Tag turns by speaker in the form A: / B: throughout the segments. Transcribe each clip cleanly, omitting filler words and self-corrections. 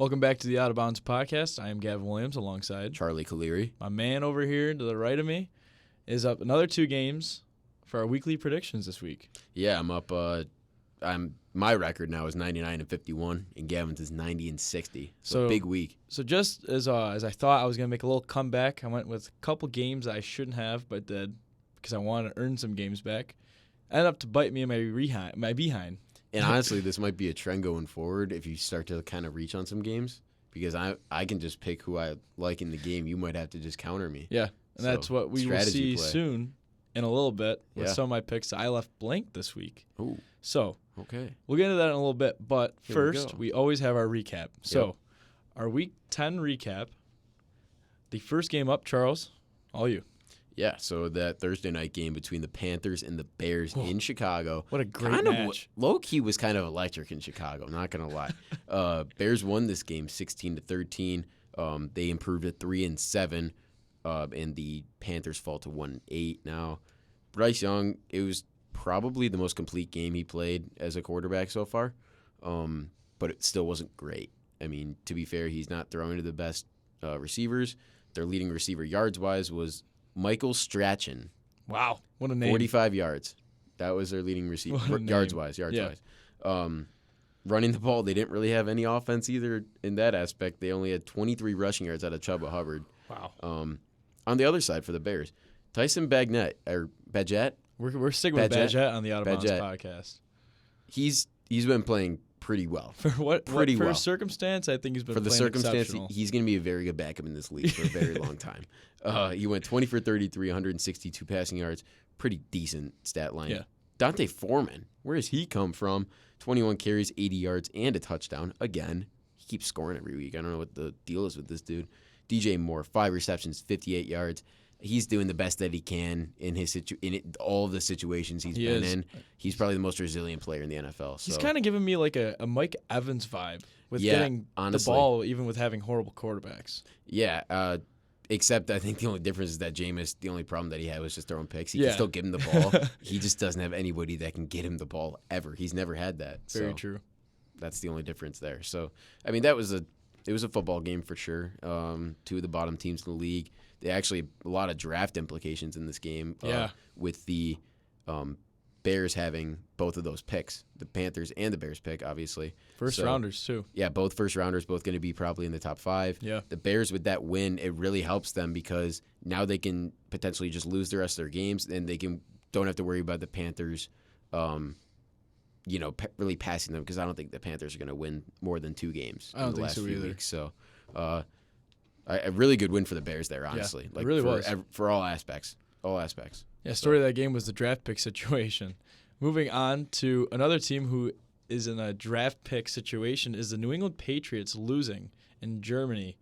A: Welcome back to the Out of Bounds podcast. I am Gavin Williams alongside
B: Charlie Caleri.
A: my man over here to the right of me is up another 2 games for our weekly predictions this week.
B: Yeah, I'm up. My record now is 99-51, and Gavin's is 90-60. So big week.
A: So just as I thought I was going to make a little comeback, I went with a couple games I shouldn't have but did because I wanted to earn some games back. Ended up to bite me in my behind.
B: And honestly, this might be a trend going forward if you start to kind of reach on some games, because I can just pick who I like in the game. You might have to just counter me.
A: Yeah, and that's what we will see soon in a little bit with some of my picks I left blank this week.
B: Ooh.
A: So
B: okay,
A: we'll get into that in a little bit, but
B: Here
A: first we always have our recap. So our Week 10 recap, the first game up, Charles, all you.
B: Yeah, so that Thursday night game between the Panthers and the Bears in Chicago.
A: What a great match.
B: Low-key was kind of electric in Chicago, not going to lie. Bears won this game 16-13. They improved to 3-7, and the Panthers fall to 1-8 now. Bryce Young, it was probably the most complete game he played as a quarterback so far, but it still wasn't great. I mean, to be fair, he's not throwing to the best receivers. Their leading receiver yards-wise was Michael Strachan.
A: Wow, what a name.
B: 45 yards. That was their leading receiver, yards-wise. Running the ball, they didn't really have any offense either in that aspect. They only had 23 rushing yards out of Chuba Hubbard.
A: Wow.
B: On the other side for the Bears, Tyson Bagent.
A: We're sticking with Bagent on the Out of Bounds podcast.
B: He's been playing pretty well.
A: For what?
B: Pretty
A: for
B: well.
A: For circumstance, I think he's been
B: for the
A: playing
B: circumstance. He's going to be a very good backup in this league for a very long time. He went 20 for 33, 162 passing yards. Pretty decent stat line.
A: Yeah.
B: Dante Foreman, where does he come from? 21 carries, 80 yards, and a touchdown. Again, he keeps scoring every week. I don't know what the deal is with this dude. DJ Moore, 5 receptions, 58 yards. He's doing the best that he can in all of the situations he's been in. He's probably the most resilient player in the NFL. So.
A: He's kind of giving me like a Mike Evans vibe with getting the ball even with having horrible quarterbacks.
B: Yeah, except I think the only difference is that Jameis, the only problem that he had was just throwing picks. He can still give him the ball. He just doesn't have anybody that can get him the ball ever. He's never had that.
A: Very true.
B: That's the only difference there. So, I mean, it was a football game for sure. 2 of the bottom teams in the league. They actually a lot of draft implications in this game. With the Bears having both of those picks, the Panthers and the Bears pick, obviously.
A: First rounders too.
B: Yeah, both first rounders, both going to be probably in the top 5.
A: Yeah.
B: The Bears with that win, it really helps them because now they can potentially just lose the rest of their games, and they don't have to worry about the Panthers. Really passing them, because I don't think the Panthers are going to win more than 2 games in the last few weeks. So, a really good win for the Bears there, honestly.
A: Yeah, it really was.
B: For all aspects.
A: Yeah, story of that game was the draft pick situation. Moving on to another team who is in a draft pick situation is the New England Patriots losing in Germany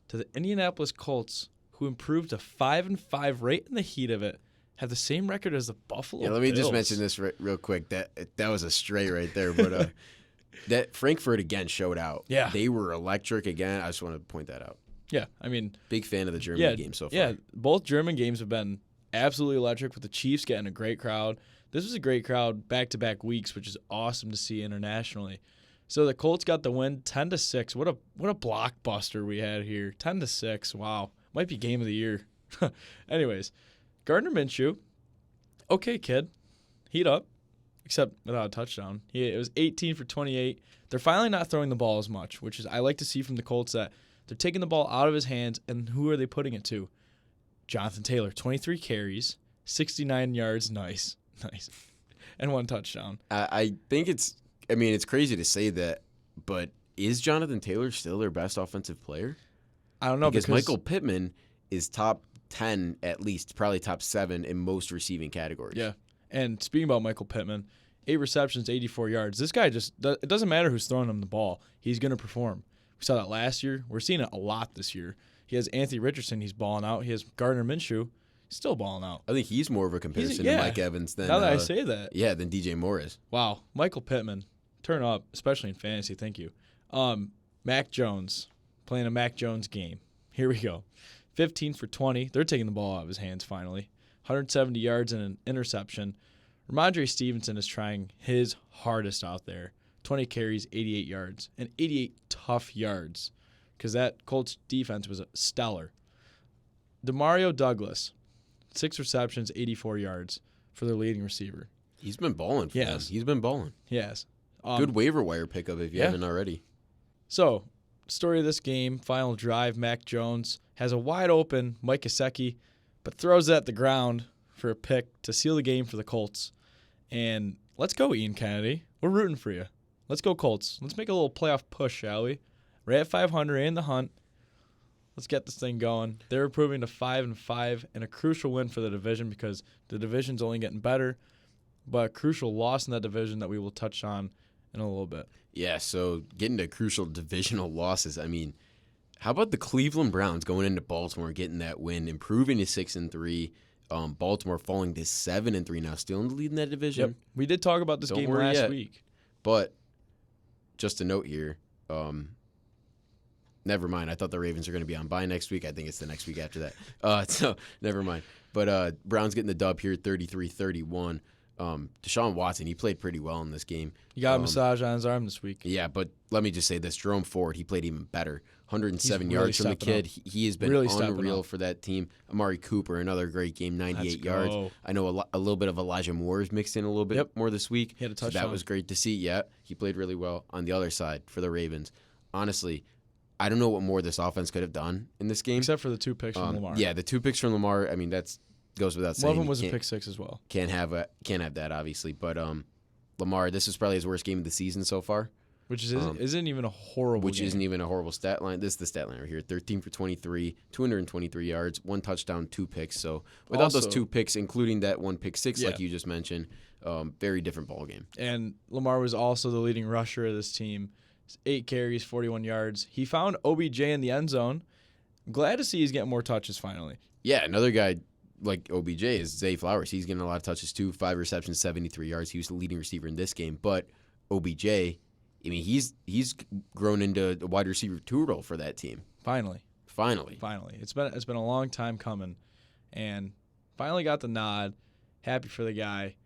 A: to the Indianapolis Colts, who improved to 5-5 right in the heat of it. Have the same record as the Buffalo Bills.
B: Let me just mention this real quick. That was a stray right there, but that Frankfurt again showed out.
A: Yeah,
B: they were electric again. I just want to point that out.
A: Yeah, I mean,
B: big fan of the German game so far.
A: Yeah, both German games have been absolutely electric, with the Chiefs getting a great crowd. This was a great crowd back-to-back weeks, which is awesome to see internationally. So the Colts got the win 10-6. What a blockbuster we had here. 10-6. Wow. Might be game of the year. Anyways, Gardner Minshew, okay kid, heat up, except without a touchdown. It was 18 for 28. They're finally not throwing the ball as much, which is I like to see from the Colts, that they're taking the ball out of his hands, and who are they putting it to? Jonathan Taylor, 23 carries, 69 yards, nice, and 1 touchdown.
B: I think it's crazy to say that, but is Jonathan Taylor still their best offensive player?
A: I don't know,
B: because Michael Pittman is top 10 at least, probably top 7 in most receiving categories.
A: Yeah, and speaking about Michael Pittman, 8 receptions, 84 yards. This guy it doesn't matter who's throwing him the ball. He's going to perform. We saw that last year. We're seeing it a lot this year. He has Anthony Richardson. He's balling out. He has Gardner Minshew. He's still balling out.
B: I think he's more of a comparison to Mike Evans than
A: now that I say that.
B: Yeah, than DJ Moore is.
A: Wow, Michael Pittman, turn up, especially in fantasy. Thank you. Mac Jones playing a Mac Jones game. Here we go. 15 for 20. They're taking the ball out of his hands finally. 170 yards and an interception. Ramondre Stevenson is trying his hardest out there. 20 carries, 88 yards, and 88 tough yards because that Colts defense was stellar. Demario Douglas, 6 receptions, 84 yards for their leading receiver.
B: He's been balling for them. He's been balling.
A: Yes.
B: Good waiver wire pickup if you haven't already.
A: So, story of this game, final drive, Mac Jones has a wide open Mike Gesicki, but throws it at the ground for a pick to seal the game for the Colts. And let's go, Ian Kennedy. We're rooting for you. Let's go, Colts. Let's make a little playoff push, shall we? We're at 500 in the hunt. Let's get this thing going. They're improving to 5-5 and a crucial win for the division because the division's only getting better, but a crucial loss in that division that we will touch on in a little bit.
B: Yeah, so getting to crucial divisional losses. I mean, how about the Cleveland Browns going into Baltimore, getting that win, improving to 6-3. Baltimore falling to 7-3 now, still in the lead in that division.
A: Yep. We did talk about this game last week.
B: But just a note here, never mind. I thought the Ravens are going to be on bye next week. I think it's the next week after that. So never mind. But Browns getting the dub here, 33-31. Deshaun Watson, he played pretty well in this game.
A: He got a massage on his arm this week.
B: Yeah, but let me just say this. Jerome Ford, he played even better. 107 yards from the kid. He has been really unreal for that team. Amari Cooper, another great game, 98 yards. I know a little bit of Elijah Moore is mixed in a little bit more this week.
A: He had a touchdown.
B: So that was great to see. Yeah, he played really well. On the other side, for the Ravens, honestly, I don't know what more this offense could have done in this game.
A: Except for the 2 picks from Lamar.
B: Yeah, the 2 picks from Lamar, I mean, that's goes without saying.
A: One of them was a pick 6 as well.
B: Can't have that, obviously. But Lamar, this is probably his worst game of the season so far.
A: Which isn't even a horrible game.
B: Isn't even a horrible stat line. This is the stat line right here. 13 for 23, 223 yards, 1 touchdown, 2 picks. So without those 2 picks, including that 1 pick 6 like you just mentioned, very different ball game.
A: And Lamar was also the leading rusher of this team. 8 carries, 41 yards. He found OBJ in the end zone. I'm glad to see he's getting more touches finally.
B: Yeah, another guy like OBJ is Zay Flowers. He's getting a lot of touches too. 5 receptions, 73 yards. He was the leading receiver in this game. But OBJ, I mean, he's grown into a wide receiver 2 role for that team.
A: Finally. It's been a long time coming, and finally got the nod. Happy for the guy.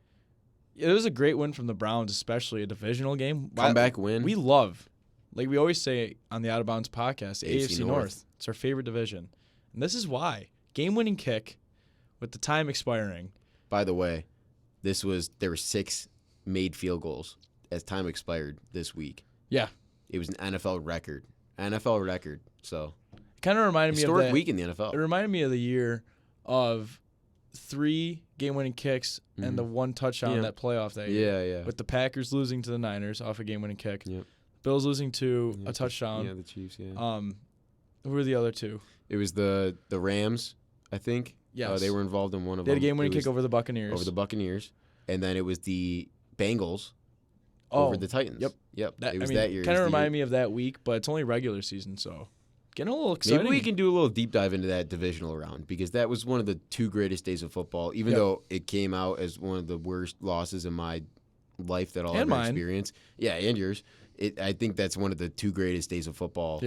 A: It was a great win from the Browns, especially a divisional game.
B: Comeback win.
A: We love, like we always say on the Out of Bounds podcast, AFC North. It's our favorite division, and this is why. Game-winning kick with the time expiring.
B: By the way, there were 6 made field goals as time expired this week.
A: Yeah.
B: It was an NFL record. So
A: it kind of reminded me of
B: historic week in the NFL.
A: It reminded me of the year of 3 game-winning kicks and the 1 touchdown in that playoff that year.
B: Yeah.
A: With the Packers losing to the Niners off a game-winning kick.
B: Yep.
A: Bills losing to a touchdown.
B: Yeah, the Chiefs,
A: Who were the other 2?
B: It was the Rams, I think.
A: Yes.
B: They were involved in one of them.
A: They had a game-winning kick over the Buccaneers.
B: And then it was the Bengals over the Titans. Yep. It was that year.
A: Kind of reminded me of that week, but it's only regular season, so getting a little exciting.
B: Maybe we can do a little deep dive into that divisional round because that was one of the 2 greatest days of football, even though it came out as one of the worst losses in my life that I'll ever experience. Yeah, and yours. I think that's one of the 2 greatest days of football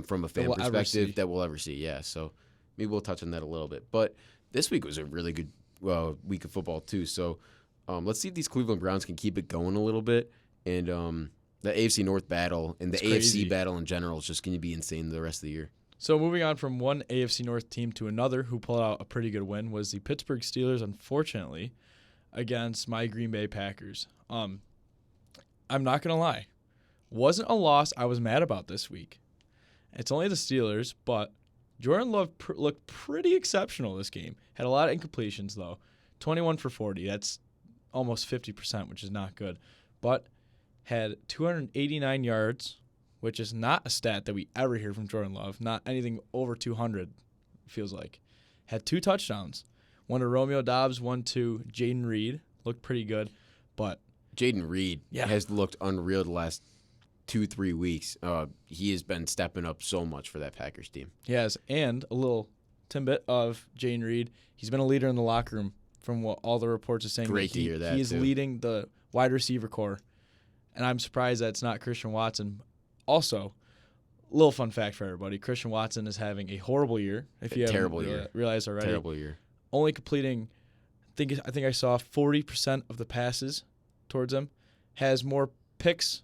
B: from a fan perspective that we'll ever see. Yeah, so maybe we'll touch on that a little bit. But this week was a really good week of football too. So let's see if these Cleveland Browns can keep it going a little bit. And the AFC North battle and the AFC battle in general is just going to be insane the rest of the year.
A: So moving on from one AFC North team to another who pulled out a pretty good win was the Pittsburgh Steelers, unfortunately, against my Green Bay Packers. I'm not going to lie. Wasn't a loss I was mad about this week. It's only the Steelers, but Jordan Love looked pretty exceptional this game. Had a lot of incompletions, though. 21 for 40. That's almost 50%, which is not good. But had 289 yards, which is not a stat that we ever hear from Jordan Love. Not anything over 200, feels like. Had 2 touchdowns. One to Romeo Doubs, one to Jaden Reed. Looked pretty good, but
B: Jaden Reed has looked unreal the last 2-3 weeks. He has been stepping up so much for that Packers team.
A: He has, and a little tidbit of Jaden Reed. He's been a leader in the locker room from what all the reports are saying.
B: Great to hear that,
A: he is leading the wide receiver core, and I'm surprised that it's not Christian Watson. Also, little fun fact for everybody, Christian Watson is having a horrible year, if you haven't realized already.
B: Terrible year.
A: Only completing, I think I saw 40% of the passes towards him. Has more picks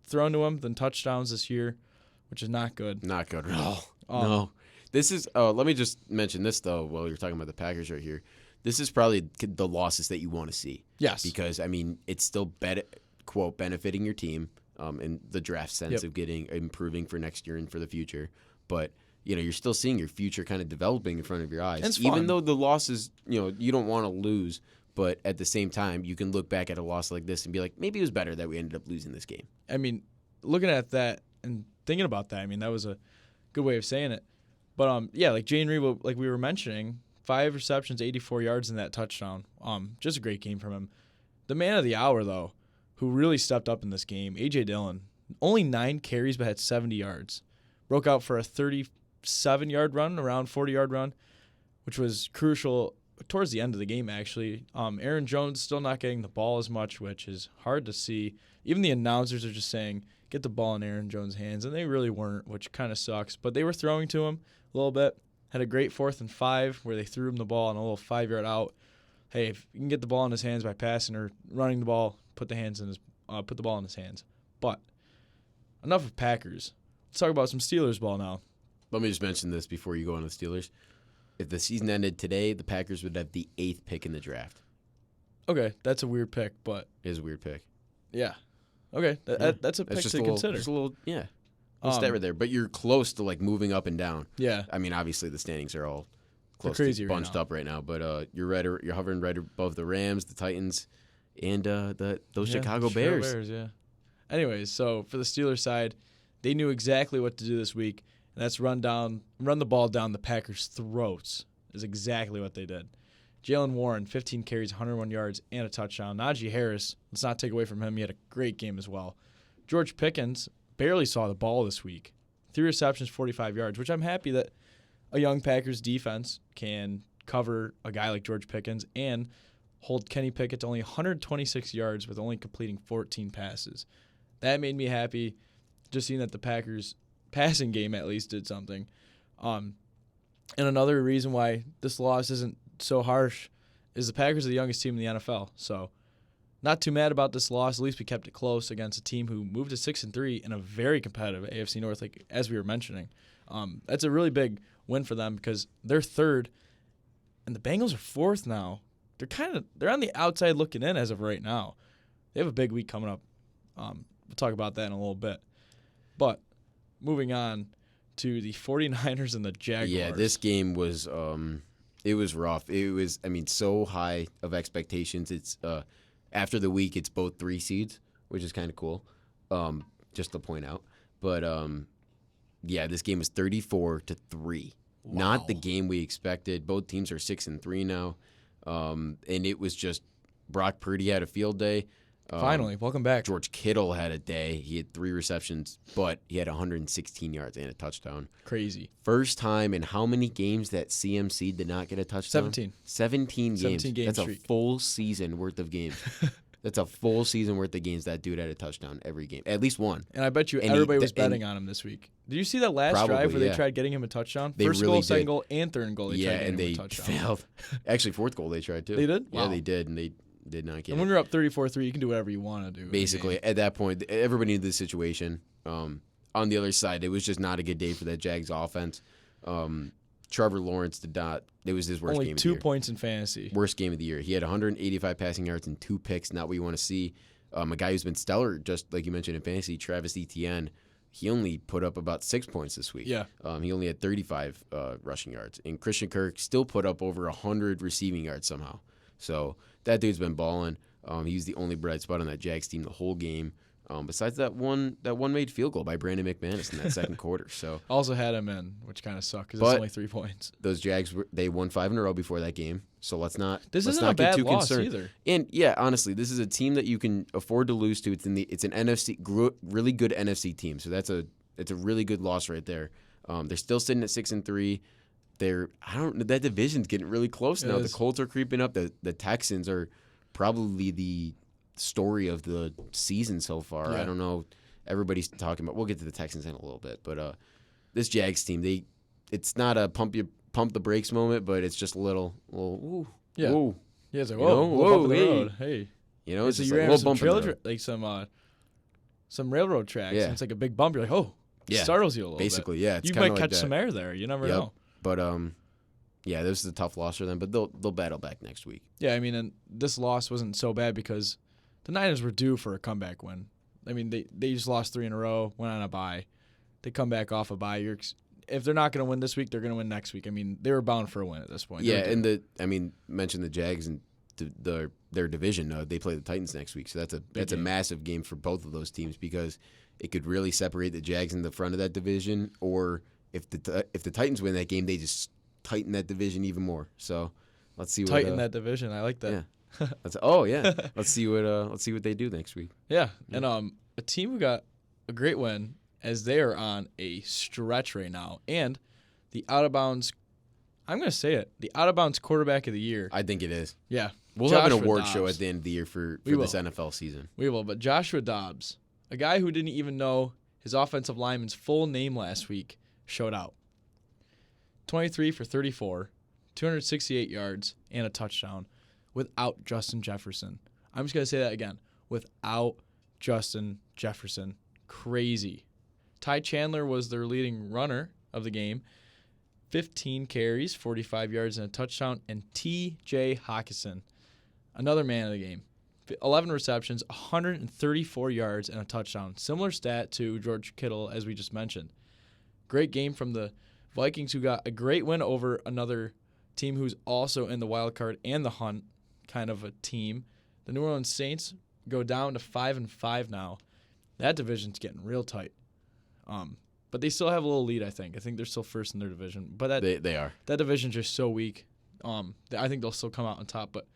A: thrown to him than touchdowns this year, which is not good.
B: Not good at all. No. This is let me just mention this, though, while you're talking about the Packers right here. This is probably the losses that you want to see.
A: Yes.
B: Because, I mean, it's still, quote, benefiting your team in the draft sense of improving for next year and for the future. But, you're still seeing your future kind of developing in front of your eyes.
A: It's
B: Even
A: fun.
B: though the losses, you don't want to lose. But at the same time, you can look back at a loss like this and be like, maybe it was better that we ended up losing this game.
A: I mean, looking at that and thinking about that, I mean, that was a good way of saying it. But, like Jaden Reed, like we were mentioning, 5 receptions, 84 yards in that touchdown. Just a great game from him. The man of the hour, though, who really stepped up in this game, A.J. Dillon, only 9 carries but had 70 yards. Broke out for a 37-yard run, around 40-yard run, which was crucial towards the end of the game, actually. Aaron Jones still not getting the ball as much, which is hard to see. Even the announcers are just saying, get the ball in Aaron Jones' hands, and they really weren't, which kind of sucks. But they were throwing to him a little bit. Had a great 4th and 5 where they threw him the ball on a little 5-yard out. Hey, if you can get the ball in his hands by passing or running the ball, put the ball in his hands. But enough of Packers. Let's talk about some Steelers ball now.
B: Let me just mention this before you go on the Steelers. If the season ended today, the Packers would have the 8th pick in the draft.
A: Okay, that's a weird pick, but
B: It is a weird pick.
A: yeah. Okay, that's a pick to consider.
B: Just a little, stat right there. But you're close to like moving up and down.
A: Yeah.
B: I mean, obviously the standings are all close
A: crazy
B: to
A: right
B: bunched
A: now.
B: up right now. But you're hovering right above the Rams, the Titans, and those Chicago Bears.
A: Yeah. Anyways, so for the Steelers side, they knew exactly what to do this week, and that's run the ball down the Packers' throats. Is exactly what they did. Jalen Warren, 15 carries, 101 yards, and a touchdown. Najee Harris, let's not take away from him. He had a great game as well. George Pickens barely saw the ball this week. 3 receptions, 45 yards, which I'm happy that a young Packers defense can cover a guy like George Pickens and hold Kenny Pickett to only 126 yards with only completing 14 passes. That made me happy, just seeing that the Packers' passing game at least did something. And another reason why this loss isn't so harsh is the Packers are the youngest team in the NFL. So not too mad about this loss. At least we kept it close against a team who moved to 6-3 in a very competitive AFC North, like as we were mentioning. That's a really big win for them because they're 3rd, and the Bengals are 4th now. They're on the outside looking in as of right now. They have a big week coming up. We'll talk about that in a little bit. But moving on to the 49ers and the Jaguars.
B: Yeah, this game was it was rough. It was, I mean, so high of expectations. It's after the week, it's both 3 seeds, which is kind of cool, just to point out. But yeah, this game was 34-3.
A: Wow.
B: Not the game we expected. Both teams are 6-3 now, and it was just Brock Purdy had a field day.
A: Finally, welcome back.
B: George Kittle had a day. He had 3 receptions, but he had 116 yards and a touchdown.
A: Crazy.
B: First time in how many games that CMC did not get a touchdown?
A: 17
B: games.
A: game
B: That's
A: streak.
B: a full season worth of games. That's a full season worth of games that dude had a touchdown every game. At least one.
A: And I bet you everybody was betting on him this week. Did you see that last
B: Probably,
A: drive where they
B: yeah.
A: tried getting him a touchdown?
B: They
A: First
B: really
A: goal, second
B: did.
A: goal, and third goal. They tried
B: And
A: getting
B: they
A: him a touchdown.
B: failed. Actually, 4th goal they tried too.
A: They did?
B: Yeah,
A: Wow.
B: they did, and they did not get
A: And
B: it.
A: when you're up 34-3, you can do whatever you want to do. in a
B: Basically,
A: game.
B: at that point, everybody knew the situation. On the other side, it was just not a good day for that Jags offense. Trevor Lawrence did not. It was his worst
A: Only
B: game of the
A: 2
B: year.
A: points in fantasy.
B: Worst game of the year. He had 185 passing yards and 2 picks. Not what you want to see. A guy who's been stellar, just like you mentioned in fantasy, Travis Etienne. He only put up about 6 points this week.
A: Yeah.
B: He only had 35 rushing yards. And Christian Kirk still put up over 100 receiving yards somehow. So that dude's been balling. He was the only bright spot on that Jags team the whole game. Besides that one made field goal by Brandon McManus in that second quarter. So
A: Also had him in, which kind of sucked because it's
B: But-
A: only 3 points.
B: those Jags they won 5 in a row before that game. So let's not
A: This
B: let's
A: isn't
B: not
A: a bad
B: get too
A: loss
B: concerned.
A: either.
B: And yeah, honestly, this is a team that you can afford to lose to. It's an really good NFC team. So it's a really good loss right there. They're still sitting at 6-3. That division's getting really close now. The Colts are creeping up. The Texans are probably the story of the season so far.
A: Yeah.
B: I don't know. Everybody's talking about. We'll get to the Texans in a little bit, but this Jags team, it's not a pump the brakes moment, but it's just a little ooh,
A: Yeah.
B: ooh.
A: Yeah, it's like,
B: You
A: whoa,
B: know,
A: whoa,
B: whoa,
A: the
B: hey.
A: road. Hey.
B: You know, it's
A: So
B: just
A: you're
B: like a
A: having
B: little
A: some
B: bump in the road.
A: some railroad tracks.
B: Yeah.
A: And it's like a big bump. You're like, oh, it
B: Yeah.
A: startles you a little bit.
B: Basically, yeah. It's
A: You
B: kinda
A: might
B: like
A: catch
B: that.
A: some air there. You never know.
B: But yeah, this is a tough loss for them, but they'll battle back next week.
A: Yeah, I mean, and this loss wasn't so bad because the Niners were due for a comeback win. I mean, they just lost 3 in a row, went on a bye. They come back off a bye. If they're not going to win this week, they're going to win next week. I mean, they were bound for a win at this point.
B: Yeah, and mention the Jags and their division. They play the Titans next week, so that's a massive game for both of those teams because it could really separate the Jags in the front of that division. Or if the Titans win that game, they just tighten that division even more. So let's see.
A: Tighten that division. I like that.
B: Yeah. Let's see what they do next week.
A: Yeah, and a team who got a great win as they are on a stretch right now, and the out of bounds. I'm going to say it. The out of bounds quarterback of the year.
B: I think it is.
A: Yeah,
B: We'll have an
A: Joshua
B: award
A: Dobbs.
B: show at the end of the year for
A: We
B: this
A: will.
B: NFL season.
A: We will, but Joshua Dobbs, a guy who didn't even know his offensive lineman's full name last week, showed out. 23 for 34, 268 yards, and a touchdown without Justin Jefferson. I'm just going to say that again. Without Justin Jefferson. Crazy. Ty Chandler was their leading runner of the game. 15 carries, 45 yards, and a touchdown. And T.J. Hawkinson, another man of the game. 11 receptions, 134 yards, and a touchdown. Similar stat to George Kittle, as we just mentioned. Great game from the Vikings, who got a great win over another team who's also in the wild card and the hunt kind of a team. The New Orleans Saints go down to 5-5 now. That division's getting real tight. But they still have a little lead, I think. I think they're still first in their division. But
B: They are.
A: that division's just so weak. I think they'll still come out on top. But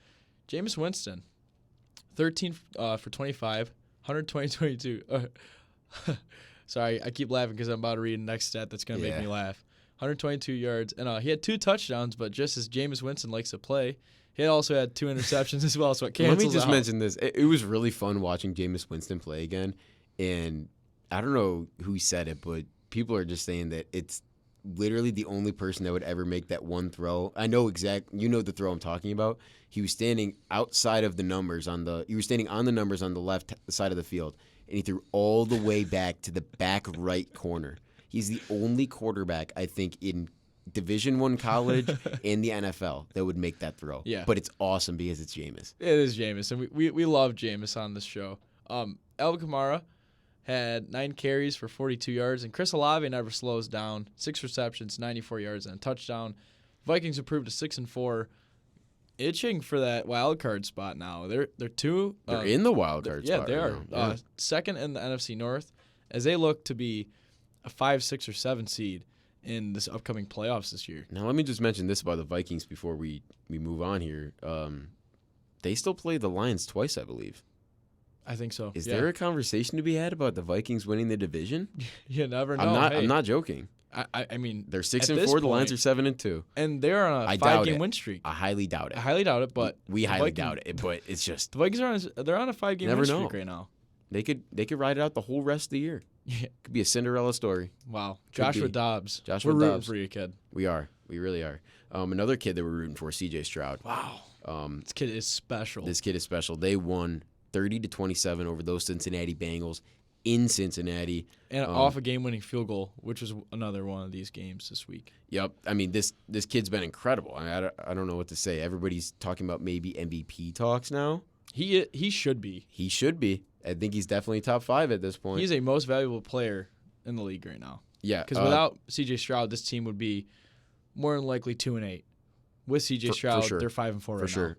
A: Jameis Winston, 13 for 25, 122. Sorry, I keep laughing because I'm about to read the next stat that's going to make me laugh. 122 yards. And he had 2 touchdowns, but just as Jameis Winston likes to play, he also had 2 interceptions as well, so it cancels
B: Let me just
A: out.
B: mention this. It was really fun watching Jameis Winston play again. And I don't know who said it, but people are just saying that it's literally the only person that would ever make that one throw. I know you know the throw I'm talking about. He was standing outside of the numbers he was standing on the numbers on the left side of the field, and he threw all the way back to the back right corner. He's the only quarterback, I think, in Division I college and the NFL that would make that throw.
A: Yeah.
B: But it's awesome because it's Jameis.
A: It is Jameis, and we love Jameis on this show. Alvin Kamara had 9 carries for 42 yards, and Chris Olave never slows down. 6 receptions, 94 yards, and a touchdown. Vikings improved to 6-4, itching for that wild card spot now. They're two.
B: They're in the wild card
A: Yeah,
B: spot
A: they
B: right
A: are.
B: now. Yeah.
A: Second in the NFC North, as they look to be a 5, 6, or 7 seed in this upcoming playoffs this year.
B: Now, let me just mention this about the Vikings before we move on here. They still play the Lions twice, I believe.
A: I think so.
B: Is there a conversation to be had about the Vikings winning the division?
A: You never know.
B: I'm not joking.
A: I mean,
B: They're
A: at
B: 6-4.
A: this
B: The Lions
A: point-
B: are 7-2.
A: and they're on a
B: I doubt
A: 5-game
B: it.
A: win streak.
B: I highly doubt it.
A: I highly doubt it, but
B: we
A: the
B: highly
A: Vikings-
B: doubt it. But it's just
A: The Vikings they're on a 5-game
B: Never
A: win
B: know.
A: streak right now.
B: they could ride it out the whole rest of the year.
A: Yeah.
B: Could be a Cinderella story.
A: Wow.
B: Could
A: Joshua
B: be.
A: Dobbs.
B: Joshua
A: We're rooting
B: Dobbs.
A: for you, kid.
B: We are. We really are. Another kid that we're rooting for, C.J. Stroud.
A: Wow. This kid is special.
B: This kid is special. They won 30-27 over those Cincinnati Bengals in Cincinnati.
A: and off a game-winning field goal, which was another one of these games this week.
B: Yep. I mean, this kid's been incredible. I don't know what to say. Everybody's talking about maybe MVP talks now.
A: He should be.
B: He should be. I think he's definitely top 5 at this point.
A: He's a most valuable player in the league right now.
B: Yeah.
A: Because without C.J. Stroud, this team would be more than likely 2-8. With C.J.
B: For
A: Stroud,
B: sure.
A: they're 5-4 right
B: for sure.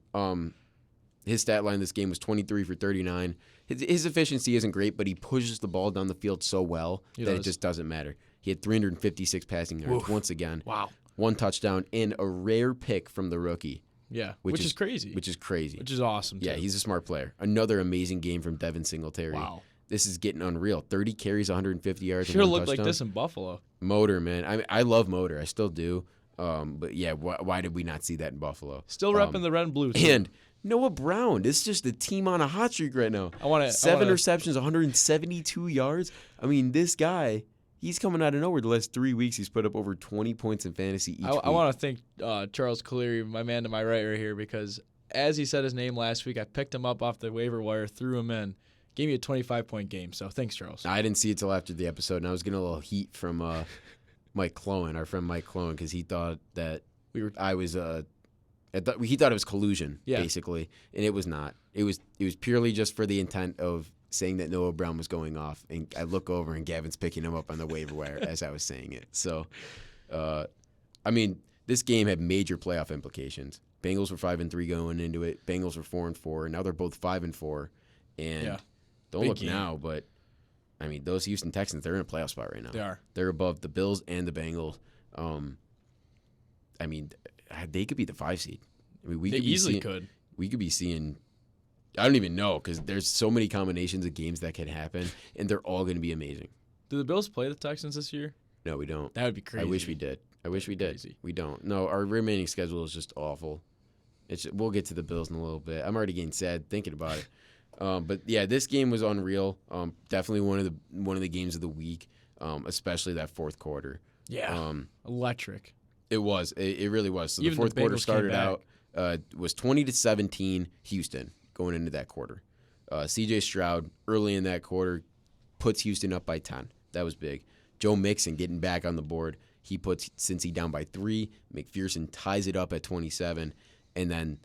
B: His stat line this game was 23 for 39. His efficiency isn't great, but he pushes the ball down the field so well
A: He
B: that
A: does.
B: it just doesn't matter. He had 356 passing yards
A: Oof.
B: once again.
A: Wow.
B: 1 touchdown and a rare pick from the rookie.
A: Yeah.
B: Which
A: Which is crazy.
B: Which is crazy.
A: Which is awesome.
B: Yeah,
A: too.
B: he's a smart player. Another amazing game from Devin Singletary.
A: Wow.
B: This is getting unreal. 30 carries, 150 yards.
A: Should have
B: and 1
A: looked like
B: touchdown.
A: this in Buffalo.
B: Motor, man. I love Motor. I still do. But yeah, why did we not see that in Buffalo?
A: Still repping the red and blue. too.
B: And Noah Brown. This is just the team on a hot streak right now. 7 receptions, 172 yards. I mean, this guy, he's coming out of nowhere. The last 3 weeks, he's put up over 20 points in fantasy each week.
A: I want to thank Charles Caleri, my man to my right here, because as he said his name last week, I picked him up off the waiver wire, threw him in. gave me a 25-point game. So thanks, Charles.
B: I didn't see it till after the episode, and I was getting a little heat from Mike Clowen, our friend Mike Clowen, because he thought that he thought it was collusion, basically, and it was not. It was purely just for the intent of saying that Noah Brown was going off, and I look over and Gavin's picking him up on the waiver wire as I was saying it. So, I mean, this game had major playoff implications. Bengals were 5-3 going into it. Bengals were 4-4, and now they're both 5-4. And don't look now, but I mean, those Houston Texans, they're in a playoff spot right now.
A: They are.
B: They're above the Bills and the Bengals. I mean, they could be the 5 seed. I mean,
A: they easily could.
B: We could be seeing. I don't even know because there's so many combinations of games that could happen, and they're all going to be amazing.
A: Do the Bills play the Texans this year?
B: No, we don't.
A: That would be crazy.
B: I wish we did. Crazy. We don't. No, our remaining schedule is just awful. We'll get to the Bills in a little bit. I'm already getting sad thinking about it. But yeah, this game was unreal. Definitely one of the games of the week, especially that fourth quarter.
A: Yeah, electric.
B: It was. It really was. So the fourth quarter started out was 20-17 Houston going into that quarter. C.J. Stroud early in that quarter puts Houston up by 10. That was big. Joe Mixon getting back on the board. He puts Cincy down by 3. McPherson ties it up at 27, and then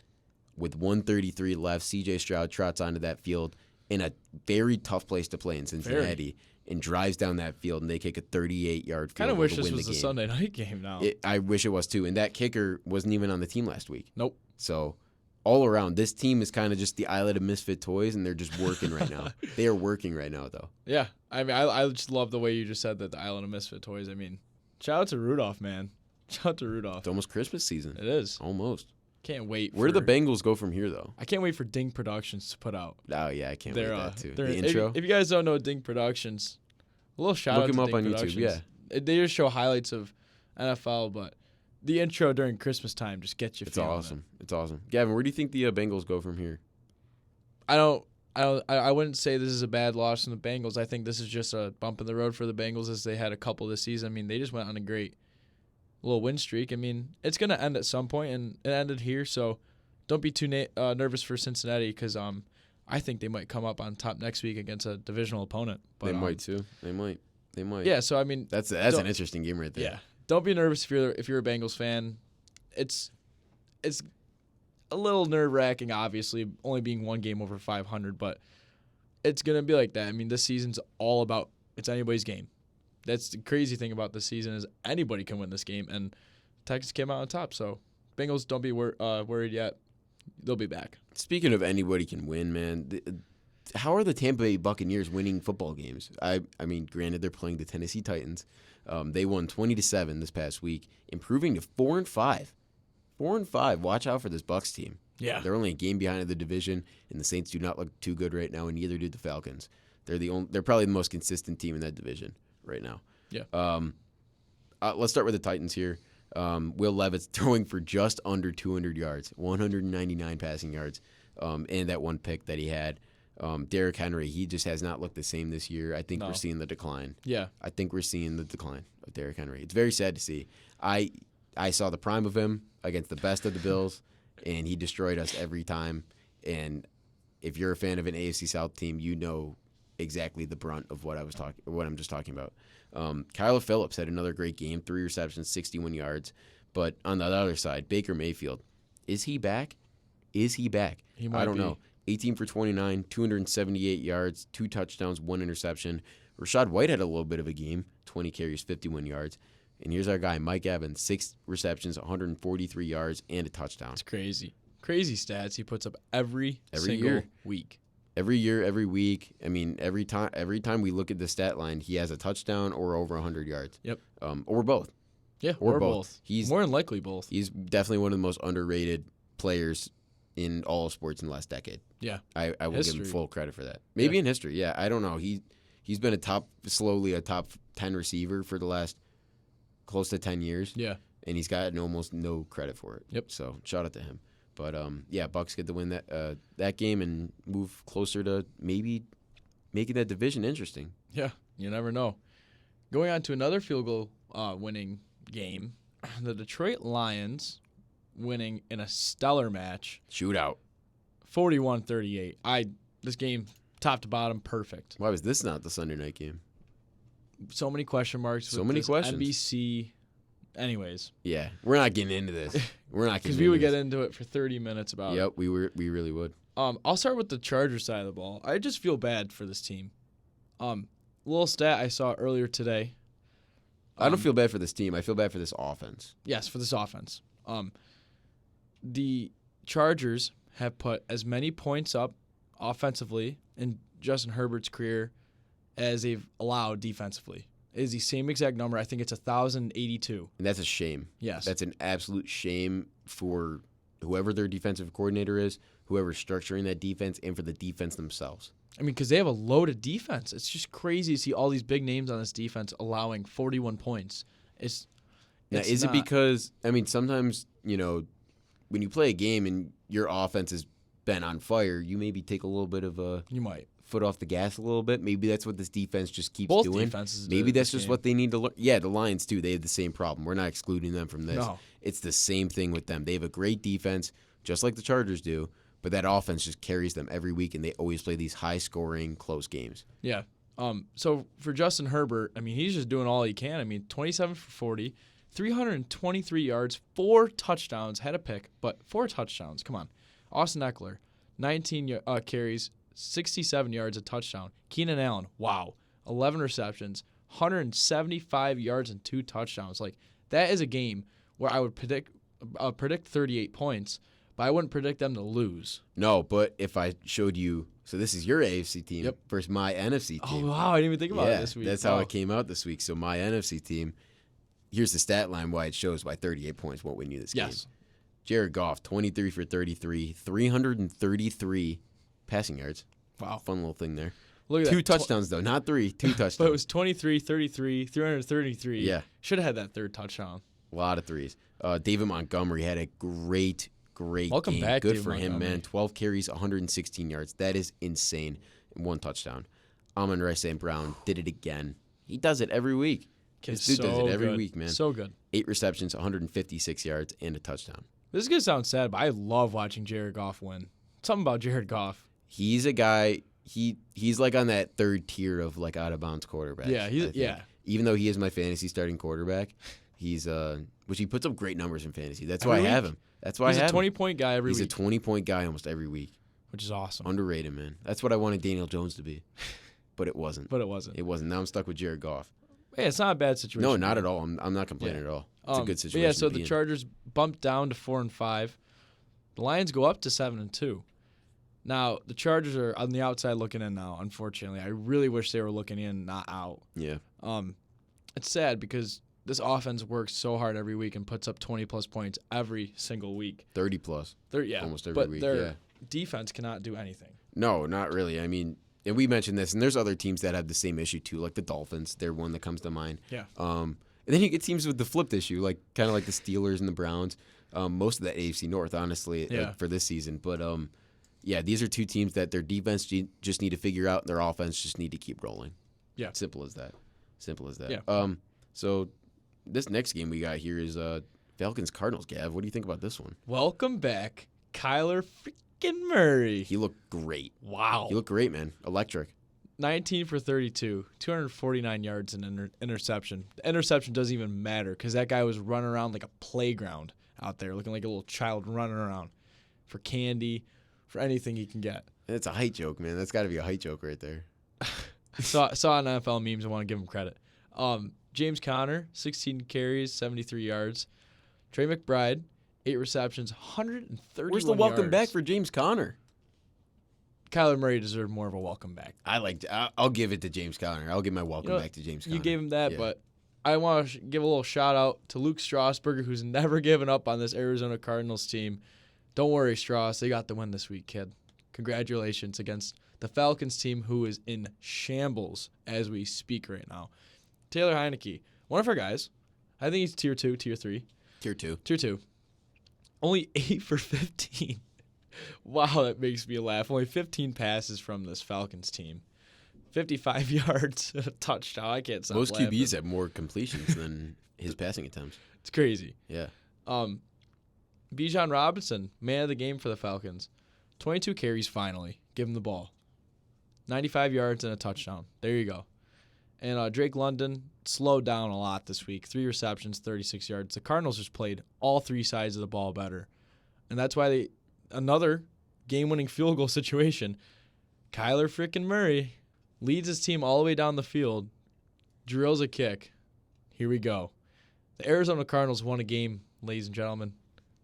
B: with 1:33 left, C.J. Stroud trots onto that field in a very tough place to play in Cincinnati and drives down that field, and they kick a 38-yard field
A: goal to win the game. Kind of wish this was
B: a
A: Sunday night game now.
B: I wish it was too, and that kicker wasn't even on the team last week.
A: Nope.
B: So all around, this team is kind of just the islet of misfit toys, and they're just working right now. They are working right now, though.
A: Yeah. I mean, I just love the way you just said that, the island of misfit toys. I mean, shout out to Rudolph, man. Shout out to Rudolph.
B: It's almost Christmas season.
A: It is.
B: Almost.
A: Can't wait.
B: Where do the Bengals go from here, though?
A: I can't wait for Ding Productions to put out.
B: Oh, yeah, I can't wait for that, too. The
A: intro? If you guys don't know Ding Productions, a little shout out to Ding Productions. Look him up on YouTube, yeah. They just show highlights of NFL, but the intro during Christmas time just gets you feeling
B: awesome. It's awesome. Gavin, where do you think the Bengals go from here?
A: I wouldn't say this is a bad loss from the Bengals. I think this is just a bump in the road for the Bengals as they had a couple this season. I mean, they just went on a great little win streak. I mean, it's going to end at some point, and it ended here, so don't be too nervous for Cincinnati because I think they might come up on top next week against a divisional opponent. But,
B: they might too. They might.
A: Yeah, so I mean,
B: that's an interesting game right there.
A: Yeah, don't be nervous if you're a Bengals fan. It's a little nerve-wracking, obviously, only being one game over 500, but it's gonna be like that. I mean, this season's all about it's anybody's game. That's the crazy thing about this season is anybody can win this game, and Texas came out on top. So Bengals, don't be worried yet. They'll be back.
B: Speaking of anybody can win, man, how are the Tampa Bay Buccaneers winning football games? I mean, granted, they're playing the Tennessee Titans. They won 20-7 this past week, improving to 4-5. 4-5. Watch out for this Bucs team.
A: Yeah,
B: they're only a game behind of the division, and the Saints do not look too good right now, and neither do the Falcons. They're probably the most consistent team in that division right now.
A: Yeah.
B: Let's start with the Titans here. Will Levis throwing for just under 200 yards, 199 passing yards, and that one pick that he had. Derrick Henry, he just has not looked the same this year. I think we're seeing the decline.
A: Yeah.
B: I think we're seeing the decline of Derrick Henry. It's very sad to see. I saw the prime of him against the best of the Bills, and he destroyed us every time. And if you're a fan of an AFC South team, you know exactly the brunt of what I'm just talking about. Kyler Phillips had another great game, 3 receptions, 61 yards. But on the other side, Baker Mayfield, is he back? He might I don't know. 18 for 29, 278 yards, 2 touchdowns, 1 interception. Rashad White had a little bit of a game, 20 carries, 51 yards. And here's our guy, Mike Evans, 6 receptions, 143 yards, and a touchdown.
A: It's crazy. Crazy stats he puts up every single
B: year.
A: week.
B: Every year, every week. I mean, every time we look at the stat line, he has a touchdown or over 100 yards.
A: Yep.
B: Or both.
A: Yeah, or both.
B: He's
A: more than likely both.
B: He's definitely one of the most underrated players in all of sports in the last decade.
A: Yeah.
B: I will give him full credit for that. Maybe in history, yeah. I don't know. He's been a top 10 receiver for the last close to 10 years.
A: Yeah.
B: And he's gotten almost no credit for it.
A: Yep.
B: So shout out to him. But Bucs get to win that game and move closer to maybe making that division interesting.
A: Yeah, you never know. Going on to another field goal winning game, the Detroit Lions winning in a stellar match.
B: Shootout.
A: 41-38. This game top to bottom, perfect.
B: Why was this not the Sunday night game?
A: So many question marks.
B: So
A: with
B: many
A: this
B: questions.
A: NBC. Anyways,
B: Yeah, we're not getting into this. We're not
A: because
B: getting
A: we would
B: into
A: get
B: this.
A: into it for 30 minutes about it.
B: Yep, we really would.
A: I'll start with the Chargers side of the ball. I just feel bad for this team. Little stat I saw earlier today.
B: I don't feel bad for this team. I feel bad for this offense.
A: Yes, for this offense. The Chargers have put as many points up offensively in Justin Herbert's career as they've allowed defensively. It is the same exact number. I think it's 1,082.
B: And that's a shame.
A: Yes.
B: That's an absolute shame for whoever their defensive coordinator is, whoever's structuring that defense, and for the defense themselves.
A: I mean, because they have a loaded defense. It's just crazy to see all these big names on this defense allowing 41 points.
B: Now, is it because, I mean, sometimes, when you play a game and your offense has been on fire, you maybe take a little bit of a
A: You might.
B: foot off the gas a little bit. Maybe that's what this defense just keeps
A: Both
B: doing.
A: defenses do
B: Maybe
A: it
B: that's
A: this
B: just
A: game.
B: what they need to learn. Yeah, the Lions, too. They have the same problem. We're not excluding them from this.
A: No.
B: It's the same thing with them. They have a great defense, just like the Chargers do, but that offense just carries them every week, and they always play these high-scoring, close games.
A: Yeah. So for Justin Herbert, I mean, he's just doing all he can. I mean, 27 for 40, 323 yards, 4 touchdowns, had a pick, but 4 touchdowns. Come on. Austin Eckler, 19 carries, 67 yards, a touchdown. Keenan Allen, wow, 11 receptions, 175 yards and 2 touchdowns. Like, that is a game where I would predict 38 points, but I wouldn't predict them to lose.
B: No, but if I showed you, so this is your AFC team
A: Yep.
B: versus my NFC
A: Oh,
B: team.
A: wow, I didn't even think about it this week.
B: That's how
A: Wow.
B: it came out this week. So my NFC team, here's the stat line why it shows why 38 points won't win you this game.
A: Yes.
B: Jared Goff, 23 for 33, 333 passing yards.
A: Wow.
B: Fun little thing there.
A: Look at
B: 2
A: that.
B: touchdowns, though, not 3. 2 touchdowns.
A: But it was 23, 33, 333.
B: Yeah.
A: Should have had that third touchdown.
B: A lot of 3s. David Montgomery had a great
A: Welcome
B: game.
A: back,
B: Good
A: David
B: for him,
A: Montgomery.
B: man. 12 carries, 116 yards. That is insane. And 1 touchdown. Amon-Ra St. Brown did it again. He does it every week. This dude does it every week, man.
A: So good.
B: 8 receptions, 156 yards, and a touchdown.
A: This is going to sound sad, but I love watching Jared Goff win. Something about Jared Goff.
B: He's a guy. He's like on that third tier of like out of bounds quarterback.
A: Yeah,
B: I think.
A: yeah.
B: Even though he is my fantasy starting quarterback, he's which he puts up great numbers in fantasy. That's
A: Every
B: why I have
A: week?
B: him. That's why
A: He's
B: I have
A: a
B: him.
A: 20-point guy every
B: He's
A: week,
B: a 20-point guy almost every week.
A: which is awesome.
B: Underrated, man. That's what I wanted Daniel Jones to be, but it wasn't.
A: But it wasn't.
B: It wasn't. Now I'm stuck with Jared Goff.
A: Hey, it's not a bad situation.
B: No, not at all. I'm not complaining
A: Yeah.
B: at all. It's a good
A: But
B: situation.
A: yeah, so
B: to be
A: the
B: in.
A: Chargers bumped down to 4-5. The Lions go up to 7-2. Now, the Chargers are on the outside looking in now, unfortunately. I really wish they were looking in, not out.
B: Yeah.
A: It's sad because this offense works so hard every week and puts up 20-plus points every single week.
B: 30 plus.
A: Yeah,
B: Almost every
A: but
B: week,
A: their
B: yeah.
A: defense cannot do anything.
B: No, not really. I mean, and we mentioned this, and there's other teams that have the same issue too, like the Dolphins. They're one that comes to mind.
A: Yeah.
B: And then you get teams with the flipped issue, like kind of like the Steelers and the Browns. Most of the AFC North, honestly,
A: Yeah.
B: like, for this season. But yeah, these are two teams that their defense just need to figure out, and their offense just need to keep rolling.
A: Yeah.
B: Simple as that. Simple as that.
A: Yeah.
B: So this next game we got here is Falcons Cardinals. Gav, what do you think about this one?
A: Welcome back, Kyler freaking Murray.
B: He looked great.
A: Wow.
B: He looked great, man. Electric.
A: 19 for 32, 249 yards and interception. The interception doesn't even matter because that guy was running around like a playground out there, looking like a little child running around for candy, for anything he can get.
B: It's a height joke, man. That's got to be a height joke right there.
A: Saw on NFL memes. I want to give him credit. James Conner, 16 carries, 73 yards. Trey McBride, 8 receptions, 131
B: Where's the welcome
A: yards.
B: back for James Conner?
A: Kyler Murray deserved more of a welcome back.
B: I'll give it to James Conner. I'll give my welcome back to James Conner.
A: You gave him that,
B: Yeah.
A: but I want to give a little shout out to Luke Strasburger, who's never given up on this Arizona Cardinals team. Don't worry, Strauss. They got the win this week, kid. Congratulations against the Falcons team, who is in shambles as we speak right now. Taylor Heineke, one of our guys. I think he's tier 2, tier 3.
B: Tier 2.
A: Tier 2. Only 8 for 15. Wow, that makes me laugh. Only 15 passes from this Falcons team. 55 yards, a touchdown. I can't stop
B: Most
A: laughing.
B: QBs have more completions than his passing attempts.
A: It's crazy.
B: Yeah.
A: Bijan Robinson, man of the game for the Falcons. 22 carries finally. Give him the ball. 95 yards and a touchdown. There you go. And Drake London slowed down a lot this week. 3 receptions, 36 yards. The Cardinals just played all 3 sides of the ball better. And that's why another game-winning field goal situation. Kyler frickin' Murray leads his team all the way down the field, drills a kick. Here we go. The Arizona Cardinals won a game, ladies and gentlemen.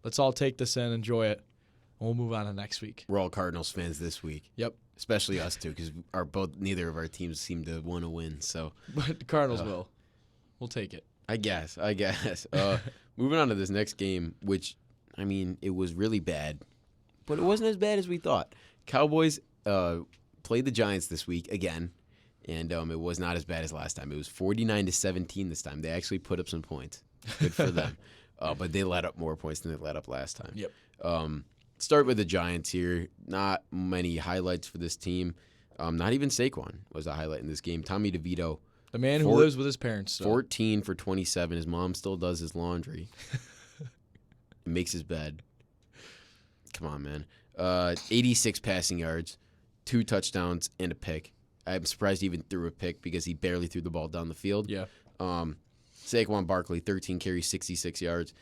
A: Let's all take this in, enjoy it, and we'll move on to next week.
B: We're all Cardinals fans this week.
A: Yep.
B: Especially us two, because neither of our teams seem to want to win. So,
A: But the Cardinals will. We'll take it.
B: I guess. Moving on to this next game, which, I mean, it was really bad, but it wasn't as bad as we thought. Cowboys played the Giants this week again, and it was not as bad as last time. It was 49-17 this time. They actually put up some points. Good for them. But they let up more points than they let up last time.
A: Yep.
B: Start with the Giants here. Not many highlights for this team. Not even Saquon was a highlight in this game. Tommy DeVito.
A: The man who lives with his parents. So.
B: 14 for 27. His mom still does his laundry. Makes his bed. Come on, man. 86 passing yards, 2 touchdowns, and a pick. I'm surprised he even threw a pick because he barely threw the ball down the field.
A: Yeah.
B: Saquon Barkley, 13 carries, 66 yards.